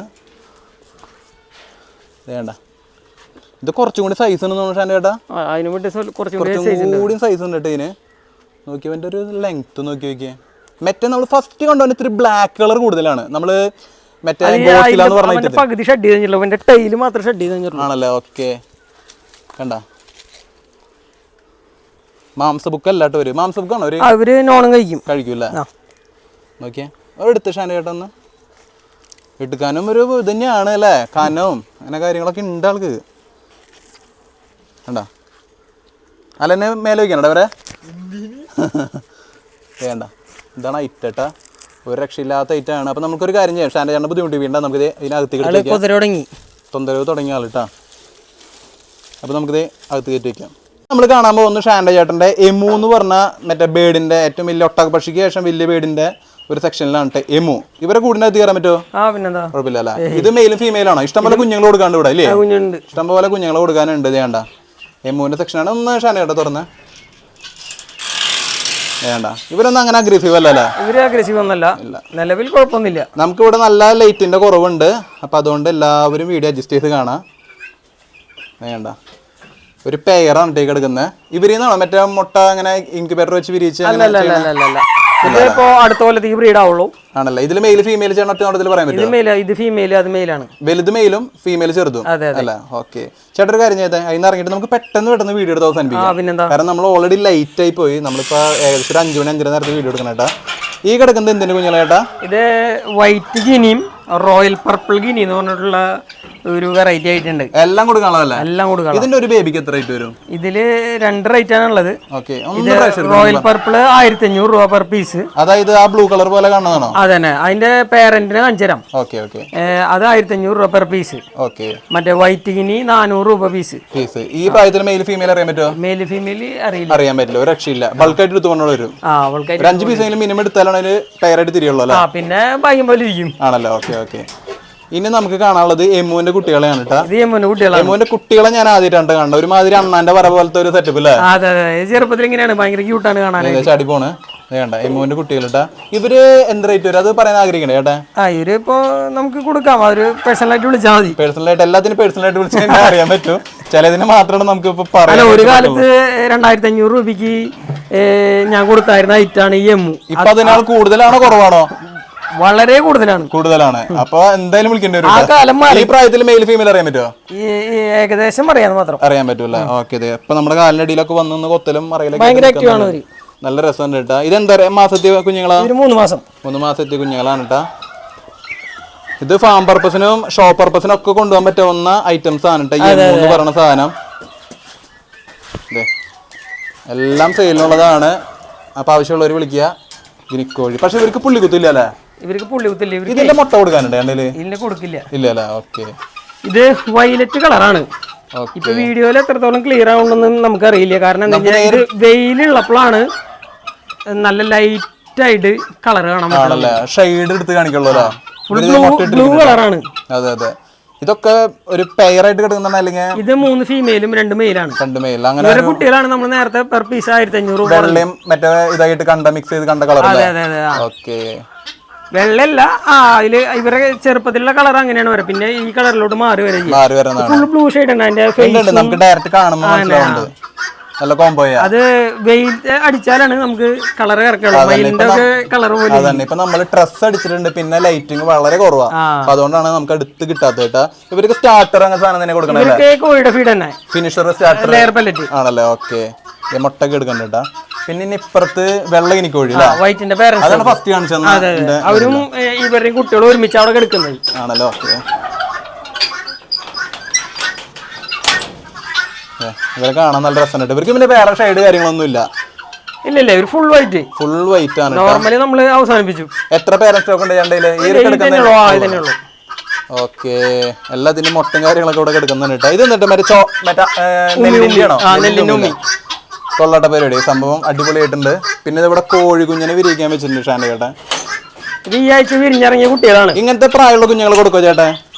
വേണ്ട ഇത് കുറച്ചും കൂടി സൈസ് ഉണ്ട് ഷാൻ്റെ ചേട്ടാ. കുറച്ചും കൂടി സൈസ് ഉണ്ട് കേട്ടോ ഇതിന്. നോക്കിയപ്പോൾ എൻ്റെ ഒരു ലെങ്ത്ത് നോക്കി നോക്കിയേ. മറ്റേ നമ്മൾ ഫസ്റ്റ് കൊണ്ടുവന്ന ഇത്തിരി ബ്ലാക്ക് കളർ കൂടുതലാണ്. നമ്മൾ മറ്റേ ആണല്ലേ? ഓക്കെ കണ്ട മാംസ ബുക്ക് അല്ല കേട്ടോ. ഒരു മാംസ ബുക്കാണോ? അവര് നോണും കഴിക്കൂല്ലേ? നോക്കിയേ എടുത്ത് ഷാൻ്റെ ചേട്ടാ ഒന്ന് എടുക്കാനും ഒരു ഇത് തന്നെയാണ് അല്ലേ? കനവും അങ്ങനെ കാര്യങ്ങളൊക്കെ ഉണ്ട് ആൾക്ക്. കണ്ട അല്ലെന്നെ മേലെ വയ്ക്കണ അവരെ. വേണ്ട ഇതാണ് ഐറ്റട്ടാ. ഒരു രക്ഷയില്ലാത്ത ഐറ്റാണ്. അപ്പം നമുക്കൊരു കാര്യം ചെയ്യാം. ഷാൻ്റെ ചേട്ടൻ ബുദ്ധിമുട്ടി വീണ്ട നമുക്ക് ഇതിനകത്ത് തൊന്തരവ് തുടങ്ങിയ ആളിട്ടാ. അപ്പോൾ നമുക്കിത് അകത്ത് കയറ്റി വയ്ക്കാം. നമ്മൾ കാണാൻ പോകുന്ന ഷാൻ്റെ ചേട്ടൻ്റെ എമു എന്ന് പറഞ്ഞ മറ്റേ ബേഡിൻ്റെ ഏറ്റവും വലിയ ഒട്ടകപക്ഷിക്ക് ശേഷം വലിയ ബേഡിൻ്റെ ഒരു സെക്ഷനിലാണ് എമു. ഇവരെ കൂടിനകത്ത് കയറാൻ പറ്റുമോ? കുഴപ്പമില്ല അല്ലേ? ഇത് മെയിലും ഫീമെയിലാണോ? ഇഷ്ടംപോലെ കുഞ്ഞുങ്ങൾ കൊടുക്കാണ്ട് ഇവിടെ അല്ലേ? ഇഷ്ടംപോലെ കുഞ്ഞുങ്ങൾ കൊടുക്കാനുണ്ട്. വേണ്ട എമുവിൻ്റെ സെക്ഷനാണ്. ഒന്ന് ഷാൻ്റെ ചേട്ടാ തുറന്ന്. വേണ്ട ഇവരൊന്നും അങ്ങനെ അഗ്രസീവ് അല്ലല്ലേ? ഇവര് അഗ്രസീവ് ഒന്നല്ല. നിലവിൽ കുഴപ്പമൊന്നുമില്ല. നമുക്ക് ഇവിടെ നല്ല ലൈറ്റിന്റെ കുറവുണ്ട്. അപ്പൊ അതുകൊണ്ട് എല്ലാവരും വീഡിയോ അഡ്ജസ്റ്റ് ചെയ്ത് കാണാം. വേണ്ട ഒരു പെയറാണ് ടേക്ക് എടുക്കുന്നത്. ഇവരിന്നാണോ മറ്റേ മുട്ട അങ്ങനെ ഇൻക്യുബേറ്റർ വെച്ച് വിരിയിച്ച്? അടുത്ത കൊല്ലത്തേക്ക് ബ്രീഡ് ആവുള്ളൂ. ആണല്ലേ? ഇതിൽ മെയിൽ ഫീമെയിൽ ചേട്ടത്തിൽ പറയാൻ പറ്റും? ഇത് ഫീമെയിൽ അത് മെയിലാണ്. വലുത് മെയിലും ഫീമെയിൽ ചെറുതും അല്ല? ഓക്കെ ചേട്ടാ ഒരു കാര്യം ചെയ്തേ. അതിന് ഇറങ്ങിയിട്ട് നമുക്ക് പെട്ടെന്ന് വീഡിയോ എടുത്ത് അവസാനിപ്പിക്കാം. കാരണം നമ്മൾ ഓൾറെഡി ലൈറ്റ് ആയി പോയി. നമ്മളിപ്പോ ഏകദേശം ഒരു 5 മണി 5:30 നേരത്തെ വീഡിയോ എടുക്കണം കേട്ടാ. ഈ കിടക്കുന്നത് എന്തിന്റെ കുഞ്ഞുങ്ങളേട്ടാ? ഇത് വൈറ്റ് ഗിനിയും റോയൽ പർപ്പിൾ ഗിനി എന്ന് പറഞ്ഞിട്ടുള്ള ഒരു വെറൈറ്റി ആയിട്ടുണ്ട്. എല്ലാം കൊടുക്കാനുള്ളതല്ലേ? എല്ലാം കൊടുക്കാം. ഇതിന്റെ ഒരു ബേബിക്ക് എത്ര റേറ്റ് വരും? ഇതില് 2 റേറ്റ് ആണുള്ളത്. റോയൽ പർപ്പിൾ 1500 രൂപ പെർ പീസ്. അതായത് ആ ബ്ലൂ കളർ പോലെ കാണുന്നതാണോ? അതന്നെ. അതിന്റെ പേരന്റിനെ കാണിച്ചു തരാം. അത് 1500 രൂപ പെർ പീസ്. മറ്റേ വൈറ്റ് ഗിനി 400 രൂപ പീസ്. ഈ പ്രായത്തിൽ മെയിൽ ഫീമെയിൽ അറിയാൻ പറ്റുമോ? മെയിൽ ഫീമെയിൽ അറിയാൻ പറ്റില്ല. ഒരു രക്ഷയില്ല. ബൾക്കായിട്ട് എടുത്തുകൊണ്ട് വരും. 5 പീസെങ്കിലും മിനിമം എടുത്താലാണ് അതിന് പെയറായിട്ട് തിരിയുള്ളൂ അല്ലേ? പിന്നെ ഭാഗ്യം പോലെ ഇരിക്കും. ആണല്ലോ? ഓക്കെ. ഇനി നമുക്ക് കാണാനുള്ളത് എമുവിന്റെ കുട്ടികളെയാണ് കേട്ടോ. എമുവിന്റെ കുട്ടികളെ ഞാൻ ആദ്യമായിട്ടാണ് കാണുന്നത്. ഒരുമാതിരി അണ്ണാന്റെ വര പോലത്തെ ഒരു സെറ്റപ്പ് അല്ലേ? ചെറുപ്പത്തിൽ ഇങ്ങനെയാണ്. ഭയങ്കര ക്യൂട്ടാണ് കാണാൻ. ചാടി പോണ് വേണ്ട എമ്മുവിന്റെ കുട്ടികളുടെ ഇവര് എന്ത് റേറ്റ് വരും അത് പറയാൻ ആഗ്രഹിക്കണേ ചേട്ടാ? ഇവര് ഇപ്പൊ നമുക്ക് കൊടുക്കാം, അവര് പേഴ്സണലായിട്ട് വിളിച്ചാൽ മതി. പേഴ്സണലായിട്ട് എല്ലാത്തിനും പേഴ്സണലായിട്ട് വിളിച്ചാൽ അറിയാൻ പറ്റും. ചിലതിന് മാത്രമാണ് നമുക്ക് ഇപ്പൊ പറയാം. ഒരു കാലത്ത് 2500 രൂപയ്ക്ക് ഞാൻ കൊടുത്തായിരുന്ന ഐറ്റാണ് ഈ എമ്മു. ഇപ്പൊ അതിനാൾ കൂടുതലാണോ കുറവാണോ? വളരെ കൂടുതലാണ്. അപ്പൊ എന്തായാലും വിളിക്കേണ്ടി വരും. ആ കാലം ഈ പ്രായത്തിൽ മെയിൽ ഫീമെയിൽ അറിയാൻ പറ്റുമോ? ഏകദേശം അറിയാൻ മാത്രം അറിയാൻ പറ്റൂല. ഓക്കെ. ഇപ്പൊ നമ്മുടെ കാലിനടിയിലൊക്കെ വന്നു കൊത്തലും ഭയങ്കര ആക്റ്റീവ് ആണ് അവര്. നല്ല രസമുണ്ട് കേട്ടാ. ഇതെന്താ മാസത്തെ കുഞ്ഞുങ്ങളാ? 3 മാസം. 3 മാസത്തെ കുഞ്ഞുങ്ങളാണ് കേട്ടാ. ഇത് ഫാം പർപ്പസിനും ഷോ പർപ്പസിനും ഒക്കെ കൊണ്ടുപോകാൻ പറ്റാവുന്ന ഐറ്റംസ് ആണ് കേട്ടോ ഈ എന്ന് പറയുന്ന സാധനം. എല്ലാം സെയിലിനുള്ളതാണ്. അപ്പൊ ആവശ്യമുള്ളവർ വിളിക്കുക. ഗിനിക്കോഴി. പക്ഷെ ഇവർക്ക് പുള്ളിക്കുത്തില്ല അല്ലേ? ഇവർക്ക് പുള്ളിക്കുത്തില്ല. ഇതിന്റെ മുട്ട കൊടുക്കാനുണ്ട് കണ്ടില്ലേ? ഇതിന്റെ കൊടുക്കില്ല. ഇല്ല അല്ലേ? ഓക്കെ. ഇത് വയലറ്റ് കളറാണ്. ഇപ്പൊ വീഡിയോയിൽ എത്രത്തോളം ക്ലിയർ ആവുണ്ടെന്ന് നമുക്കറിയില്ല. കാരണം എന്താ വെച്ചാൽ ഇത് വെയിലുള്ളപ്പോഴാണ് നല്ല ലൈറ്റ് ആയിട്ട് കളർ കാണാൻ പറ്റുന്നത്. ഷെയ്ഡ് എടുത്ത് കാണിക്കുള്ളൂ. ബ്ലൂ കളറാണ്. അതെ അതെ. ഇതൊക്കെ ഒരു പെയറായിട്ട് കിടക്കുന്ന അല്ലെങ്കിൽ ഇത് 3 ഫീമെയിലും 2 മെയിലാണ്. 2 മെയിൽ. അങ്ങനെ കുട്ടികളാണ് നമ്മൾ നേരത്തെ പെർ പീസ് 1500 വെള്ളയും മറ്റേ ഇതായിട്ട് കണ്ട മിക്സ് ചെയ്ത് കണ്ട കളർ. ഓക്കെ. വെള്ളല്ല, അതില് ഇവരെ ചെറുപ്പത്തിലുള്ള കളർ അങ്ങനെയാണ് വരെ. പിന്നെ ഈ കളറിലോട്ട് മാറി വരുന്നത് ഫുൾ ബ്ലൂ ഷെയ്ഡ് ഉണ്ട്. അതിന്റെ ഫേസ് നമുക്ക് ഡയറക്റ്റ് കാണുമ്പോൾ നല്ല കോംബോ. അത് വെയിൽ അടിച്ചാലാണ് നമുക്ക് കളർ ഇറക്കുള്ളൂ. വെയിലിന്റെ കളർ പോലെ. അതന്നെ. ഇപ്പൊ നമ്മള് ഡ്രസ് അടിച്ചിട്ടുണ്ട്, പിന്നെ ലൈറ്റിംഗ് വളരെ കുറവാണ്. അപ്പൊ അതുകൊണ്ടാണ് നമുക്ക് അടുത്ത് കിട്ടാത്തത് കേട്ടാ. ഇവർക്ക് സ്റ്റാർട്ടർ അങ്ങനെ സാധനം തന്നെ കൊടുക്കണല്ലേ? കോഴിയുടെ ഫീഡ് തന്നെ. ഫിനിഷർ സ്റ്റാർട്ടർ ലെയർ പെല്ലറ്റ് ആണല്ലേ? ഓക്കെ. മുട്ടൊക്കെ എടുക്കണ്ട. പിന്നെ ഇപ്പുറത്ത് വെള്ള ഗിനിക്കോഴി വൈറ്റിന്റെ പേരൻസ് അതാണ് ഫസ്റ്റ് കാണിച്ചത്. അവരും ഇവരുടെയും കുട്ടികളും ഒരുമിച്ച് അവിടെ കിടക്കുന്നത് ആണല്ലോ. ഓക്കെ. ഇവരെ കാണാൻ നല്ല രസമുണ്ട്. ഇവർക്ക് പിന്നെ വേറെ ഷെയ്ഡ് കാര്യങ്ങളൊന്നും ഇല്ല. ഇല്ല, ഇവർ ഫുൾ വൈറ്റ് ആണ്. നോർമലി നമ്മള് അവസാനിപ്പിച്ചു. എത്ര പേരന്റ് സ്റ്റോക്ക് ഉണ്ട് രണ്ടേല്? ഓക്കെ. എല്ലാത്തിനും മുട്ടയും കാര്യങ്ങളൊക്കെ ഇവിടെ കിടക്കുന്നുണ്ട് കേട്ടോ. ഇത് എന്നിട്ട് നെല്ലിന്റെ കൊള്ളട്ട പരിപാടി. സംഭവം അടിപൊളിയായിട്ടുണ്ട്. പിന്നെ ഇതിവിടെ കോഴി കുഞ്ഞിനെ വിരിയിക്കാൻ വെച്ചിട്ടുണ്ട് ഷാന്റെ ചേട്ടൻ. ഇത് ഈ ആഴ്ച വിരിഞ്ഞിറങ്ങിയ കുട്ടികളാണ്. ഇങ്ങനത്തെ പ്രായമുള്ള കുഞ്ഞുങ്ങൾ കൊടുക്കോ ചേട്ടൻ?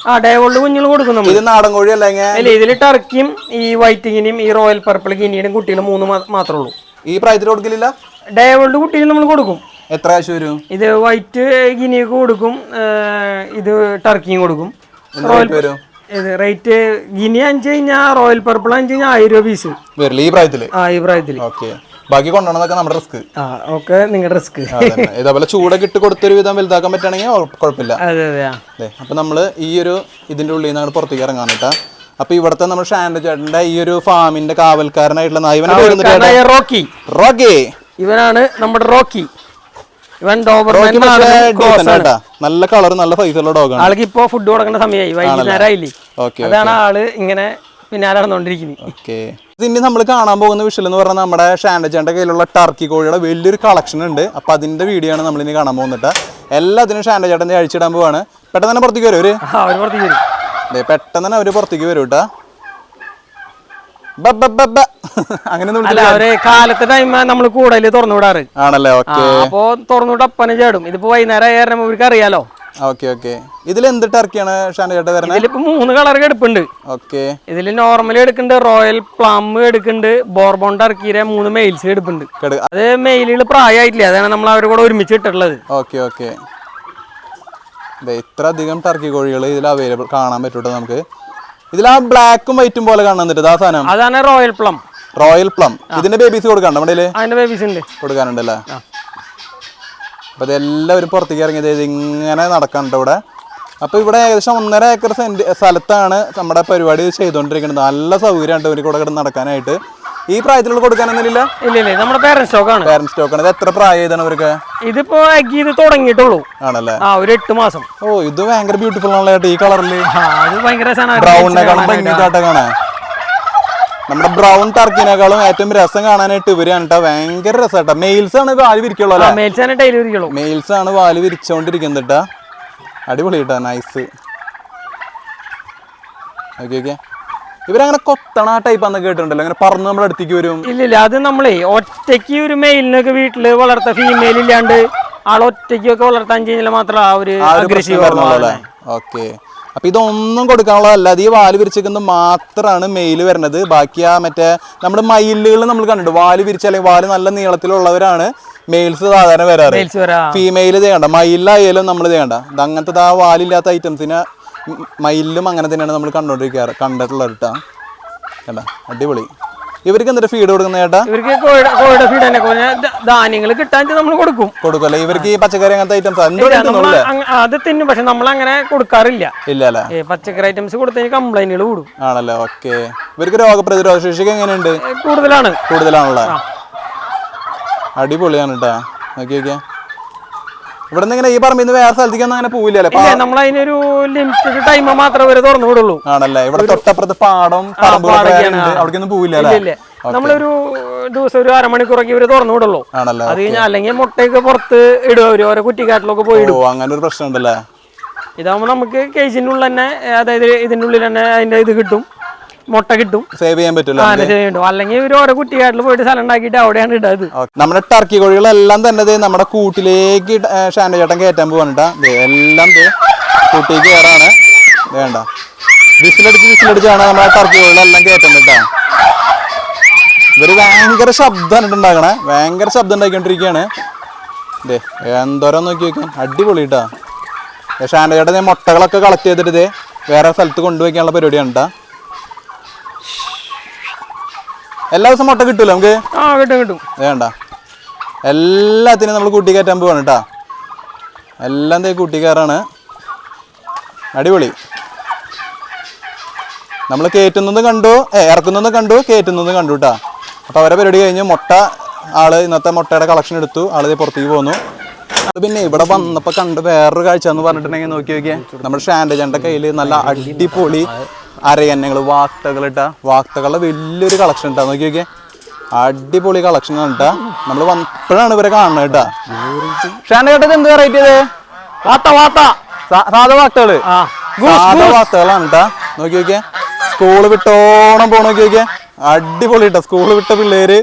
ഡേവോൾഡ് കുഞ്ഞുങ്ങൾ കൊടുക്കും. ഇത് നാടൻ കോഴി അല്ലെങ്കിൽ ഇതിൽ ടർക്കിയും ഈ വൈറ്റ് ഗിനിയും ഈ റോയൽ പർപ്പിൾ ഗിനിയുടെയും കുട്ടികൾ 3 മാത്രമേ ഉള്ളൂ. ഈ പ്രായത്തിൽ കൊടുക്കില്ല? ഡേവോൾഡ് കുട്ടികൾ നമ്മൾ കൊടുക്കും. എത്ര ആവശ്യം വരും? ഇത് വൈറ്റ് ഗിനിയൊക്കെ കൊടുക്കും, ഇത് ടർക്കിയും കൊടുക്കും. ഇത് റേറ്റ് ഗിനി 5 കഴിഞ്ഞാൽ റോയൽ പർപ്പിൾ 5 കഴിഞ്ഞാൽ 1000 രൂപ പീസ് വരില്ല ഈ പ്രായത്തില്. ഈ പ്രായത്തില്. ബാക്കി കൊണ്ടുവന്നതൊക്കെ നമ്മുടെ റിസ്ക്. ഒക്കെ നിങ്ങളുടെ റിസ്ക്. ഇതേപോലെ ചൂടൊക്കെ ഇട്ട് കൊടുത്തൊരു വിധം വലുതാക്കാൻ പറ്റുകയാണെങ്കിൽ കുഴപ്പമില്ല. അപ്പൊ നമ്മള് ഈ ഒരു ഇതിന്റെ ഉള്ളിൽ നിന്നാണ് പുറത്തേക്ക് ഇറങ്ങാൻ കേട്ടാ. അപ്പൊ ഇവിടത്തെ നമ്മുടെ ഷാൻഡോ ചേട്ടന്റെ ഈ ഒരു ഫാമിന്റെ കാവൽക്കാരനായിട്ടുള്ള റോക്കി. ഇവനാണ് നമ്മുടെ റോക്കി. ഇവൻ നല്ല കളർ നല്ല സൈസുള്ള ഡോഗാണ്. ആൾക്ക് ഇപ്പൊ ഫുഡ് കൊടുക്കേണ്ട സമയമായി, വൈകുന്നേരമായില്ലേ. അതാണ് ആള് ഇങ്ങനെ പിന്നാലെ നടന്നുകൊണ്ടിരിക്കുന്നത്. ഇനി നമ്മൾ കാണാൻ പോകുന്ന വിഷയം എന്ന് പറഞ്ഞാൽ നമ്മുടെ ഷാൻഡോ ചേട്ടന്റെ കയ്യിലുള്ള ടർക്കി കോഴിയുടെ വലിയൊരു കളക്ഷൻ ഉണ്ട്. അപ്പൊ അതിന്റെ വീഡിയോ ആണ് നമ്മൾ ഇനി കാണാൻ പോകുന്നിട്ട്. എല്ലാത്തിനും ഷാൻഡോ ചേട്ടന്റെ അഴിച്ചിടാൻ പോവാണ്. പെട്ടെന്ന് തന്നെ പുറത്തേക്ക് വരും പെട്ടെന്ന് തന്നെ അവര് പുറത്തേക്ക് വരും കേട്ടാ. അങ്ങനെ കാലത്തെ ടൈം നമ്മള് കൂടുതൽ തുറന്നു വിടാറ് ആണല്ലേ? അപ്പൊ തുറന്നുവിട്ട് അപ്പനെ ചേടും. ഇതിപ്പോ വൈകുന്നേരം ഇവർക്ക് അറിയാലോ. ഇതിൽ എന്ത് ടർക്കിയാണ് ഷാൻഡോ ചേട്ടൻ വരുന്നത്? ഇതിലിപ്പോ 3 കളർ എടുപ്പുണ്ട്. ഇതില് നോർമലി എടുക്കുന്നുണ്ട്, റോയൽ പ്ലം എടുക്കുന്നുണ്ട്, ബോർബോൺ ടർക്കിയുടെ 3 മെയിൽസ് എടുപ്പുണ്ട്. അത് മെയിലുകൾ പ്രായമായിട്ടില്ല, അതാണ് നമ്മൾ അവരുടെ കൂടെ ഒരുമിച്ച് ഇട്ടിട്ടുള്ളത്. ഇത്ര അധികം ടർക്കി കോഴികൾ ഇതിൽ അവൈലബിൾ കാണാൻ പറ്റൂട്ടോ നമുക്ക്. ഇതിൽ ആ ബ്ലാക്കും വൈറ്റും പോലെ കാണുന്നുണ്ട്. ആ സാധനം അതാണ് റോയൽ പ്ലം. ഇതിന്റെ ബേബീസ് കൊടുക്കാണ്ട് നമ്മുടെ ബേബീസ് ഉണ്ട്, കൊടുക്കാനുണ്ടല്ലേ? അപ്പൊ ഇതെല്ലാവരും പുറത്തേക്ക് ഇറങ്ങിയത് ഇങ്ങനെ നടക്കണ്ട ഇവിടെ. അപ്പൊ ഇവിടെ ഏകദേശം 1.5 ഏക്കർ സ്ഥലത്താണ് നമ്മുടെ പരിപാടി ചെയ്തുകൊണ്ടിരിക്കുന്നത്. നല്ല സൗകര്യമാണ് ഇവർക്ക് ഇവിടെ കിടന്ന് നടക്കാനായിട്ട്. ഈ പ്രായത്തിലുള്ള കൊടുക്കാനൊന്നുമില്ല. ഇല്ല, നമ്മുടെ പേരന്റ് സ്റ്റോക്ക് ആണ്. ഇത് എത്ര പ്രായം ചെയ്താണ് ഇവർക്ക്? ഇതിപ്പോ ഇത് തുടങ്ങിയിട്ടുള്ളൂ. ആണല്ലേ? ഒരു 8 മാസം. ഇത് ഭയങ്കര ബ്യൂട്ടിഫുൾ ആണല്ലോ ഈ കളറില്. ബ്രൗണിനെക്കാളും ഭംഗിയായിട്ട് കാണാൻ. നമ്മുടെ ബ്രൗൺ ടർക്കിനേക്കാളും ഏറ്റവും രസം കാണാനായിട്ട് ഇവരാണ് കേട്ടോ. ഭയങ്കര രസമായിട്ടാ. മെയിൽസ് ആണ് വാല് വിരിക്കുള്ളൂ. മെയിൽസ് ആണ് വാല് വിരിച്ചോണ്ടിരിക്കുന്നത് കേട്ടാ. അടിപൊളി കേട്ടാ, നൈസ്. ഇവരങ്ങനെ കൊത്തണ ടൈപ്പ് അന്ന് കേട്ടിട്ടുണ്ടല്ലോ, അങ്ങനെ പറന്ന് നമ്മുടെ അടുത്തേക്ക് വരും. ഇല്ല, അത് നമ്മളെ ഒറ്റയ്ക്ക് ഒരു മെയിലിനൊക്കെ വീട്ടില് വളർത്ത ഫീമെയിൽ ഇല്ലാണ്ട് ആളൊറ്റയ്ക്കൊക്കെ വളർത്താൻ ചെയ്യുന്നില്ല മാത്രം ആ ഒരു അഗ്രസീവ്. അപ്പൊ ഇതൊന്നും കൊടുക്കാനുള്ളതല്ല. അത് ഈ വാല് വിരിച്ചിരിക്കുന്നത് മാത്രമാണ് മെയിൽ വരുന്നത്. ബാക്കി ആ മറ്റേ നമ്മുടെ മയിലുകൾ നമ്മൾ കണ്ടിട്ടുണ്ട്, വാല് വിരിച്ച അല്ലെങ്കിൽ വാല് നല്ല നീളത്തിലുള്ളവരാണ് മെയിൽസ് സാധാരണ വരാറ്. ഫീമെയിൽ ചെയ്യണ്ട, മയിലായാലും നമ്മൾ ചെയ്യണ്ട. ഇത് അങ്ങനത്തെ ആ വാലില്ലാത്ത ഐറ്റംസിന് മയിലും അങ്ങനെ തന്നെയാണ് നമ്മൾ കണ്ടിട്ടുള്ളത് കേട്ടാ. കേട്ടാ അടിപൊളി. ഇവർക്ക് എന്തൊരു ഫീഡ് കൊടുക്കുന്ന ചേട്ടാ? ഇവർക്ക് കോഴിയുടെ ഫീഡ് തന്നെ, ധാന്യങ്ങൾ കിട്ടാൻ നമ്മൾ കൊടുക്കല്ലേ. ഇവർക്ക് ഈ പച്ചക്കറി അങ്ങനത്തെ ഐറ്റംസ് അത് തിന്നും, പക്ഷെ നമ്മൾ അങ്ങനെ കൊടുക്കാറില്ല. ഇല്ലല്ലേ, പച്ചക്കറി ഐറ്റംസ് കൊടുത്തതിന് കംപ്ലൈന്റുകൾ കൂടും. ആണല്ലേ, ഓക്കെ. ഇവർക്ക് രോഗപ്രതിരോധ ശേഷിക്ക് എങ്ങനെയുണ്ട്? കൂടുതലാണല്ലേ. അടിപൊളിയാണ് കേട്ടാ. നോക്കി നോക്കിയാ ഇവിടെ നിന്ന് ഇങ്ങനെ ഈ പറമ്പിൽ വേറെ സ്ഥലത്തേക്കൊന്നും അങ്ങനെ പോവില്ലല്ലേ? നമ്മൾ അതിനൊരു ലിമിറ്റഡ് ടൈം മാത്രമേ ഇവരെ തുറന്നു വിടുള്ളൂ. ആണല്ലേ. ഇവിടെ തൊട്ടപ്പുറത്ത് പാടം അവിടേക്കൊന്നും പോവില്ല. നമ്മളൊരു ദിവസം ഒരു അരമണിക്കൂറൊക്കെ ഇവര് തുറന്നു വിടുള്ളൂ. ആണല്ലേ. അത് കഴിഞ്ഞാൽ അല്ലെങ്കിൽ മുട്ടയൊക്കെ പുറത്ത് ഇടുക, ഓരോ കുറ്റിക്കാട്ടിലൊക്കെ പോയി ഇടും. അങ്ങനെ ഒരു പ്രശ്നം ഉണ്ടല്ലേ. ഇതാകുമ്പോ നമുക്ക് കേജിന്റെ ഉള്ളിൽ തന്നെ, അതായത് ഇതിന്റെ ഉള്ളിൽ തന്നെ അതിന്റെ ഇത് കിട്ടും, മുട്ട കിട്ടും, സേവ് ചെയ്യാൻ പറ്റില്ല. അല്ലെങ്കിൽ ഇവര് ഓരോ കുറ്റിക്കാട്ടിൽ പോയിട്ട് സ്ഥലം ഉണ്ടാക്കിയിട്ട് അവിടെയാണ് ഇടാത്. നമ്മുടെ ടർക്കി കോഴികളെല്ലാം തന്നെ നമ്മുടെ കൂട്ടിലേക്ക് ഷാൻഡോ ചേട്ടൻ കയറ്റാൻ പോവാണ്. എല്ലാം കൂട്ടിലേക്ക് കയറാണ്. വേണ്ട, വിസിലടിച്ചാണ് നമ്മുടെ ടർക്കി കോഴികളെല്ലാം കയറ്റുന്നത് കേട്ടാ. ഇവര് ഭയങ്കര ശബ്ദമാണ് ഉണ്ടാക്കണേ, ഭയങ്കര ശബ്ദം ഉണ്ടാക്കിക്കൊണ്ടിരിക്കുകയാണ്. എന്തോരം നോക്കി വെക്കാൻ അടിപൊളി കേട്ടാ. ഷാൻഡോ ചേട്ടൻ മുട്ടകളൊക്കെ കളക്ട് ചെയ്തിട്ട് വേറെ സ്ഥലത്ത് കൊണ്ടുപോയിക്കാനുള്ള പരിപാടിയാണ് കേട്ടാ. എല്ലാ ദിവസം മുട്ട കിട്ടൂല നമുക്ക്? കിട്ടും. വേണ്ട, എല്ലാത്തിനും നമ്മൾ കൂട്ടി കയറ്റാൻ പോവാണ് കേട്ടാ. എല്ലാം കൂട്ടി കയറാണ്. അടിപൊളി. നമ്മൾ കയറ്റുന്നത് കണ്ടു, ഇറക്കുന്നത് കണ്ടു, കയറ്റുന്നത് കണ്ടു കേട്ടാ. അപ്പോൾ അവരെ പരിപാടി കഴിഞ്ഞ് മുട്ട ഇന്നത്തെ മുട്ടയുടെ കളക്ഷൻ എടുത്തു, ആള് പുറത്തേക്ക് പോന്നു. പിന്നെ ഇവിടെ വന്നപ്പോൾ കണ്ട് വേറൊരു കാഴ്ച എന്ന് പറഞ്ഞിട്ടുണ്ടെങ്കിൽ നോക്കി നോക്കിയാൽ നമ്മുടെ ഷാൻഡോജന്റെ കയ്യിൽ നല്ല അടിപൊളി അരയന്നങ്ങൾ, വാക്തകളുടെ വലിയൊരു കളക്ഷൻ ഇട്ടാ. നോക്കി നോക്കിയാൽ അടിപൊളി കളക്ഷൻ ആണ് കേട്ടാ. നമ്മൾ വന്നപ്പോഴാണ് ഇവരെ കാണുന്നത് കേട്ടാ. ഷാൻഡോ ചേട്ടത് എന്ത് വെറൈറ്റി? സാധാ വാക്തകള്, സാധാ വാക്തകളാണ് കേട്ടാ. നോക്കി നോക്കിയാ സ്കൂള് വിട്ടോണം പോണ നോക്കി നോക്കിയാ അടിപൊളി കേട്ടോ. സ്കൂള് വിട്ട പിള്ളേര്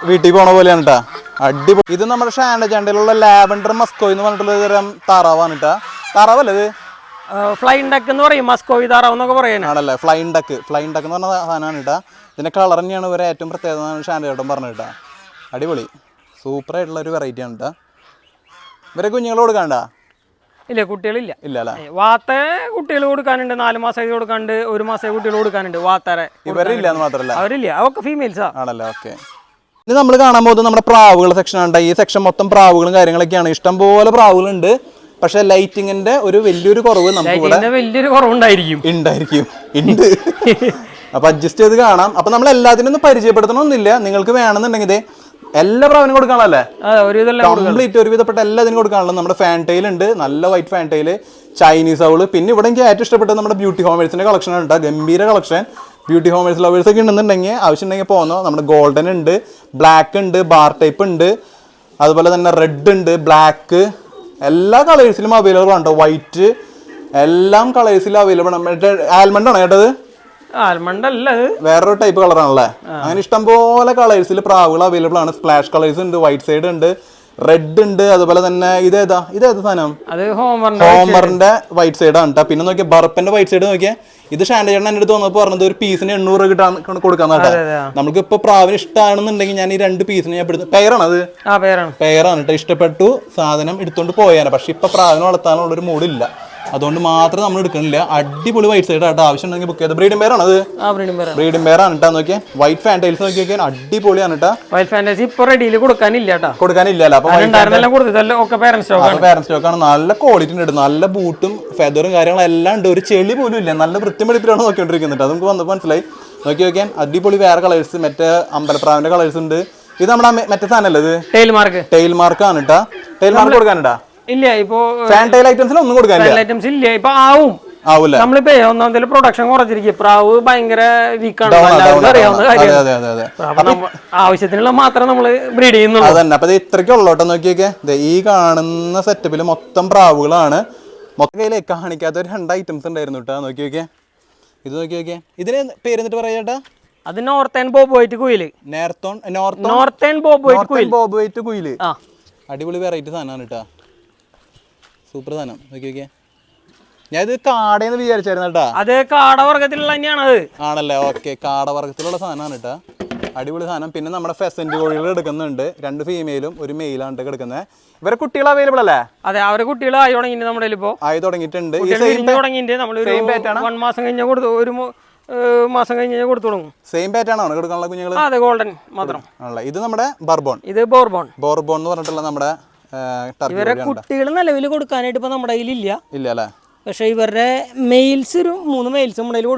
വീട്ടിൽ പോണ പോലെയാണ് കേട്ടാ. അടിപൊളി. ഇത് നമ്മുടെ ഷാൻഡോ ചണ്ടയിലുള്ള ലാവൻഡർ മസ്കോ എന്ന് പറഞ്ഞിട്ടുള്ള തരം താറാവാണ് കേട്ടാ. താറാവല്ലേ ഇത്? ഫ്ലൈൻ ഡക്ക് എന്ന് പറയും, മസ്കോവി താറാവ് എന്നൊക്കെ പറയുന്നത്. ആണല്ലേ, ഫ്ലൈൻ ഡക്ക് എന്ന് പറഞ്ഞ സാധനമാണ് കേട്ടാ. ഇതിന്റെ കളർ തന്നെയാണ് ഇവരെ ഏറ്റവും പ്രത്യേകത ഷാൻഡോ ചേട്ടൻ പറഞ്ഞു കേട്ടാ. അടിപൊളി, സൂപ്പർ ആയിട്ടുള്ള ഒരു വെറൈറ്റി ആണ് കേട്ടാ. ഇവരെ കുഞ്ഞുങ്ങൾ കൊടുക്കാണ്ടാ? ഇല്ല, കുട്ടികളില്ല. ഇല്ല അല്ലേ. വാത്ത കുട്ടികൾ കൊടുക്കാനുണ്ട്, 4 മാസമായി കൊടുക്കാനുണ്ട്, 1 മാസമായി കുട്ടികൾ കൊടുക്കാനുണ്ട്. വാത്തരെ ഇവരില്ല എന്ന് മാത്രമല്ല, അവരില്ല, അവർക്ക് ഫീമെയിൽസാ. ആണല്ലേ, ഓക്കെ. ഇനി നമ്മൾ കാണാൻ പോകുന്നത് നമ്മുടെ പ്രാവുകൾ സെക്ഷൻ ആണ്. ഈ സെക്ഷൻ മൊത്തം പ്രാവുകളും കാര്യങ്ങളൊക്കെയാണ്. ഇഷ്ടംപോലെ പ്രാവുകളുണ്ട്. പക്ഷെ ലൈറ്റിങ്ങിന്റെ ഒരു വലിയൊരു കുറവ് ഉണ്ടായിരിക്കും. അപ്പൊ അഡ്ജസ്റ്റ് ചെയ്ത് കാണാം. അപ്പൊ നമ്മൾ എല്ലാത്തിനും ഒന്നും പരിചയപ്പെടുത്തണമെന്നില്ല. നിങ്ങൾക്ക് വേണമെന്നുണ്ടെങ്കിൽ എല്ലാ പ്രാവിനും കൊടുക്കാനല്ലേ, കംപ്ലീറ്റ് ഒരുവിധപ്പെട്ട എല്ലാത്തിനും കൊടുക്കാനുള്ളത്. നമ്മുടെ ഫാൻറ്റെയിൽ ഉണ്ട്, നല്ല വൈറ്റ് ഫാൻറ്റെയിൽ, ചൈനീസ് ഔള്. പിന്നെ ഇവിടെ എനിക്ക് ഏറ്റവും ഇഷ്ടപ്പെട്ടത് നമ്മുടെ ബ്യൂട്ടി ഹോമേഴ്സിന്റെ കളക്ഷൻ ഉണ്ട്. ഗംഭീര കളക്ഷൻ. ബ്യൂട്ടി ഹോമേഴ്സ് ലവേഴ്സ് ഒക്കെ ഉണ്ടെന്നുണ്ടെങ്കിൽ ആവശ്യമുണ്ടെങ്കിൽ പോകുന്നോ. നമ്മുടെ ഗോൾഡൻ ഉണ്ട്, ബ്ലാക്ക് ഉണ്ട്, ബാർ ടൈപ്പ് ഉണ്ട്, അതുപോലെ തന്നെ റെഡ് ഉണ്ട്, ബ്ലാക്ക്, എല്ലാ കളേഴ്സിലും അവൈലബിൾ ആണ്. വൈറ്റ്, എല്ലാം കളേഴ്സിലും അവൈലബിൾ ആണ്. മറ്റേ ആൽമണ്ട് ആണോ കേട്ടത്? ആൽമണ്ട് അല്ല, വേറൊരു ടൈപ്പ് കളറാണല്ലേ. അങ്ങനെ ഇഷ്ടംപോലെ കളേഴ്സിൽ പ്രാവുകൾ അവൈലബിൾ ആണ്. സ്പ്ലാഷ് കളേഴ്സ് ഉണ്ട്, വൈറ്റ് സൈഡ് ഉണ്ട്, റെഡ് ഉണ്ട്, അതുപോലെ തന്നെ ഇതേതാ സാധനം? ഹോമറിന്റെ വൈറ്റ് സൈഡ് ആണ് കേട്ടോ. പിന്നെ നോക്കിയാൽ ബർപ്പന്റെ വൈറ്റ് സൈഡ് നോക്കിയാൽ ഇത് ഷാൻഡോ ചേട്ടൻ എൻ്റെ അടുത്ത് വന്നപ്പോൾ പറഞ്ഞത് ഒരു പീസിന് 800 രൂപ കിട്ടാൻ കൊടുക്കാന്ന് കേട്ടോ. നമുക്ക് ഇപ്പൊ പ്രാവിന് ഇഷ്ടമാണെന്നുണ്ടെങ്കിൽ ഞാൻ ഈ 2 പീസിന് ഞാൻ പെയറാണ്, അത് പെയറാണ് കേട്ടോ. ഇഷ്ടപ്പെട്ടു, സാധനം എടുത്തോണ്ട് പോയാനെ. പക്ഷെ ഇപ്പൊ പ്രാവിനെ വളർത്താനുള്ള ഒരു മൂഡില്ല, അതുകൊണ്ട് മാത്രം നമ്മൾ എടുക്കണില്ല. അടിപൊളി വൈറ്റ് സൈഡ് ആട്ടോ. ആവശ്യമുണ്ടെങ്കിൽ ബുക്ക് ചെയ്ത്. ബ്രീഡിംഗ് പെയറാണ് അത്, ബ്രീഡിംഗ് പെയറാണ് കേട്ടോ. നോക്കിയാൽ വൈറ്റ് ഫാൻറ്റൈൽസ് നോക്കിയാൽ അടിപൊളിയാണ് കേട്ടോ. വൈറ്റ് ഫാൻറ്റൈൽസ് ഇപ്പൊ റെഡിയിൽ കൊടുക്കാനില്ലല്ലോ. അപ്പൊ പേരന്റ് സ്റ്റോക്ക് ആണ്. നല്ല ക്വാളിറ്റി ഉണ്ട്, നല്ല ബൂട്ടും ഫെദറും കാര്യങ്ങളും എല്ലാം ഉണ്ട്. ഒരു ചെളി പോലും ഇല്ല. നല്ല വൃത്തിമെടുപ്പിലാണ് നോക്കിക്കൊണ്ടിരിക്കുന്നത്. അത് നമുക്ക് വന്നപ്പോൾ മനസ്സിലായി. നോക്കിയാൽ അടിപൊളി വേറെ കളേഴ്സ്, മറ്റേ അമ്പലപ്രാവിന്റെ കളേഴ്സ് ഉണ്ട്. ഇത് നമ്മുടെ മറ്റേ സാധനമല്ലേ, ഇത് ടെയിൽ മാർക്ക് ആണ് കേട്ടോ. ടെയിൽ മാർക്ക് കൊടുക്കാനുണ്ടാ? ഇല്ല, ഇപ്പൊ ഫാൻറ്റൈൽ ഐറ്റംസിന് ഒന്നും കൊടുക്കാനില്ല. ഐറ്റംസ് ഇല്ല, ഇപ്പൊ ആവൂല. നമ്മളിപ്പോ ഒന്നാമത്തെ പ്രൊഡക്ഷൻ കുറച്ചിരിക്കും. പ്രാവ് ഭയങ്കര വീക്കാണ്, അറിയാവുന്ന കാര്യം. ആവശ്യത്തിനുള്ള മാത്രം നമ്മള് ബ്രീഡ് ചെയ്യുന്നുള്ളൂ. അതന്നെ. അപ്പൊ ഇത്രയ്ക്കുള്ളോട്ടോ. നോക്കിയൊക്കെ ഈ കാണുന്ന സെറ്റപ്പിൽ മൊത്തം പ്രാവുകളാണ്. മൊത്തം കയ്യിലേ കാണിക്കാത്ത ഒരു 2 ഐറ്റംസ് ഉണ്ടായിരുന്നു കേട്ടോ. നോക്കിയൊക്കെ ഇത് നോക്കിയൊക്കെ. ഇതിന് പേര് എന്നിട്ട് പറയാ ചേട്ടാ? അത് നോർത്തേൺ ബോബ് വൈറ്റ് കുയില്. നോർത്തേൺ ബോബ് വൈറ്റ് കുയില്. അടിപൊളി വെറൈറ്റി സാധനമാണ് കേട്ടോ. സൂപ്പർ സാധനം. നോക്കിയൊക്കെ. ഞാൻ ഇത് കാടയെന്ന് വിചാരിച്ചായിരുന്നു കേട്ടാ. അത് കാടവർഗത്തിലുള്ള തന്നെയാണ്. ആണല്ലേ, ഓക്കെ. കാടവർഗത്തിലുള്ള സാധനമാണ് കേട്ടാ. അടിപൊളി സാധനം. പിന്നെ നമ്മുടെ ഫെസന്റ് കോഴികൾ എടുക്കുന്നുണ്ട്, 2 ഫീമെയിലും 1 മെയിലാണ് കിടക്കുന്നത്. ഇവരെ കുട്ടികൾ അവൈലബിൾ അല്ലേ? അതെ, അവരെ കുട്ടികൾ ആയി തുടങ്ങിയിട്ടുണ്ട് നമ്മുടെ ഇപ്പോ ആയി തുടങ്ങിയിട്ടുണ്ട്. മാസം കഴിഞ്ഞാൽ കൊടുത്തു, 1 മാസം കഴിഞ്ഞാൽ കൊടുത്തു തുടങ്ങും. സെയിം പാറ്റേൺ ആണ് കൊടുക്കാനുള്ള കുഞ്ഞുങ്ങൾ? അതെ, ഗോൾഡൻ മാത്രം. ഇത് നമ്മുടെ ബർബോൺ. ഇത് ബോർബോൺ എന്ന് പറഞ്ഞിട്ടുള്ള നമ്മുടെ ഇവരെ കുട്ടികൾ നിലവിൽ കൊടുക്കാനായിട്ട് ഇപ്പൊ നമ്മുടെ കയ്യിൽ ഇല്ല അല്ലേ? പക്ഷെ ഇവരുടെ മെയിൽസ് ഒരു 3 മെയിൽസ് നമ്മുടെ കയ്യിൽ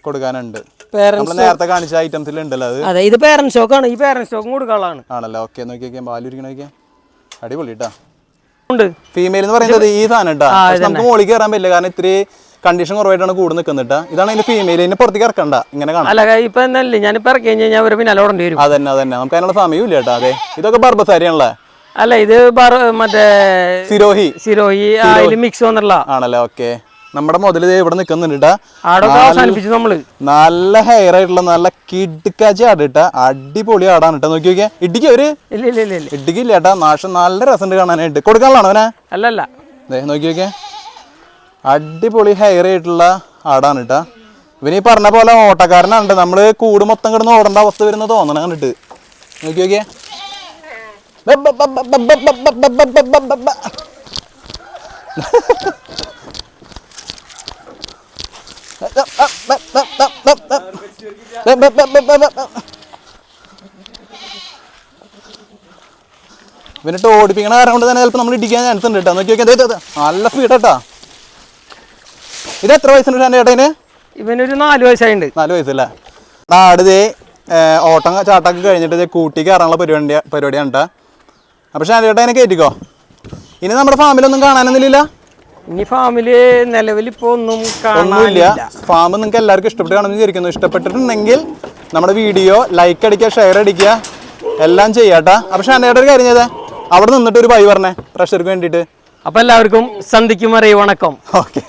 കൊടുക്കാനുണ്ട്. നേരത്തെ കാണിച്ച ഐറ്റംസിൽ ഉണ്ടല്ലോ അത്. അതെ, ഇത് പേരന്റ് സ്റ്റോക്ക് ആണ്. ഈ പേരന്റ് സ്റ്റോക്കും കൊടുക്കാനുള്ളതാണ്. ആണല്ലോ. ഓക്കെ, നോക്കിയാൽ പാലിരിക്കണ അടിപൊളി കേട്ടാ. ഫീമെയിൽ എന്ന് പറയുന്നത് ഈ സാധനം കേട്ടാ. നമുക്ക് മുകളിൽ കയറാൻ പറ്റില്ല, കാരണം ഇത്തിരി കണ്ടീഷൻ കുറവായിട്ടാണ് കൂടെ നിൽക്കുന്നിട്ടാ. ഇതാണ് അതിന്റെ ഫീമെയിൽ. ഇതിനെ പുറത്തേക്ക് ഇറക്കണ്ട, ഇങ്ങനെ കാണാം. അല്ല, ഇപ്പൊ എന്നല്ലേ ഞാനിപ്പോ ഇറക്കി കഴിഞ്ഞാൽ അവര് പിന്നെ ഓടേണ്ടി വരും. അതന്നെ നമുക്ക് അതിനുള്ള സമയം ഇല്ല കേട്ടോ. അതെ, ഇതൊക്കെ ബർബസാരിയാണല്ലേ? അല്ല, ഇത് മറ്റേ സിരോഹി മിക്സ് വന്നിട്ടുള്ള ആണല്ലേ. ഓക്കെ, നമ്മുടെ മുതൽ ഇവിടെ നിൽക്കുന്നുണ്ട്. നമ്മള് നല്ല ഹെയർ ആയിട്ടുള്ള നല്ല കിടുക്കാച്ചി ആട് ഇട്ടാ. അടിപൊളി ആടാണ് കേട്ടോ. നോക്കി നോക്കിയാ ഇടിക്ക് ഒരു ഇടിക്കില്ല കേട്ടാ. നാശം നല്ല രസമുണ്ട് കാണാനായിട്ട്. കൊടുക്കാനുള്ളതാണോ അവനെ? അല്ലല്ല, നോക്കി നോക്കിയാ അടിപൊളി ഹെയർ ആയിട്ടുള്ള ആടാണ് കേട്ടാ. ഇവന് ഈ പറഞ്ഞ പോലെ ഓട്ടക്കാരനാണ്. നമ്മള് കൂട് മൊത്തം കിടന്ന് ഓടേണ്ട അവസ്ഥ വരുന്ന തോന്നണം കണ്ടിട്ട്. നോക്കി നോക്കിയാ ഇവനിട്ട് ഓടിപ്പിക്കണ കാരണം കൊണ്ട് തന്നെ ചിലപ്പോൾ നമ്മൾ ഇടിക്കാൻ ചാൻസ് ഉണ്ട് കേട്ടോ. നോക്കി നോക്കിയാൽ നല്ല സ്പീഡ് കേട്ടാ. ഇത് എത്ര വയസ്സുണ്ട് ചേട്ടന്? ഇവനൊരു 4 വയസ്സായിട്ടുണ്ട്. 4 വയസ്സല്ലേ? ആട് ഓട്ടം ചാട്ടൊക്കെ കഴിഞ്ഞിട്ട് കൂട്ടി കയറാനുള്ള പരിപാടിയാണ് കേട്ടോ. അപ്പോൾ ചേട്ടൻ അതിനെ കയറ്റിക്കോ. ഇനി നമ്മുടെ ഫാമിലൊന്നും കാണാനൊന്നുമില്ല. ഇനി ഫാമില് നിലവിൽ ഇപ്പൊ ഒന്നുമില്ല. ഫാം നിങ്ങൾക്ക് എല്ലാവർക്കും ഇഷ്ടപ്പെട്ട് കാണുമെന്ന് വിചാരിക്കുന്നു. ഇഷ്ടപ്പെട്ടിട്ടുണ്ടെങ്കിൽ നമ്മുടെ വീഡിയോ ലൈക്ക് അടിക്കുക, ഷെയർ അടിക്കുക, എല്ലാം ചെയ്യാട്ടാ. അപ്പോൾ ഷാനയുടെ ഒരു കാര്യം ചെയ്തേ, അവിടെ നിന്നിട്ട് ഒരു ബൈ പറഞ്ഞേ പ്രഷർക്ക് വേണ്ടിയിട്ട്. അപ്പൊ എല്ലാവർക്കും സന്ധിക്കും അറിയ വണക്കം. ഓക്കെ.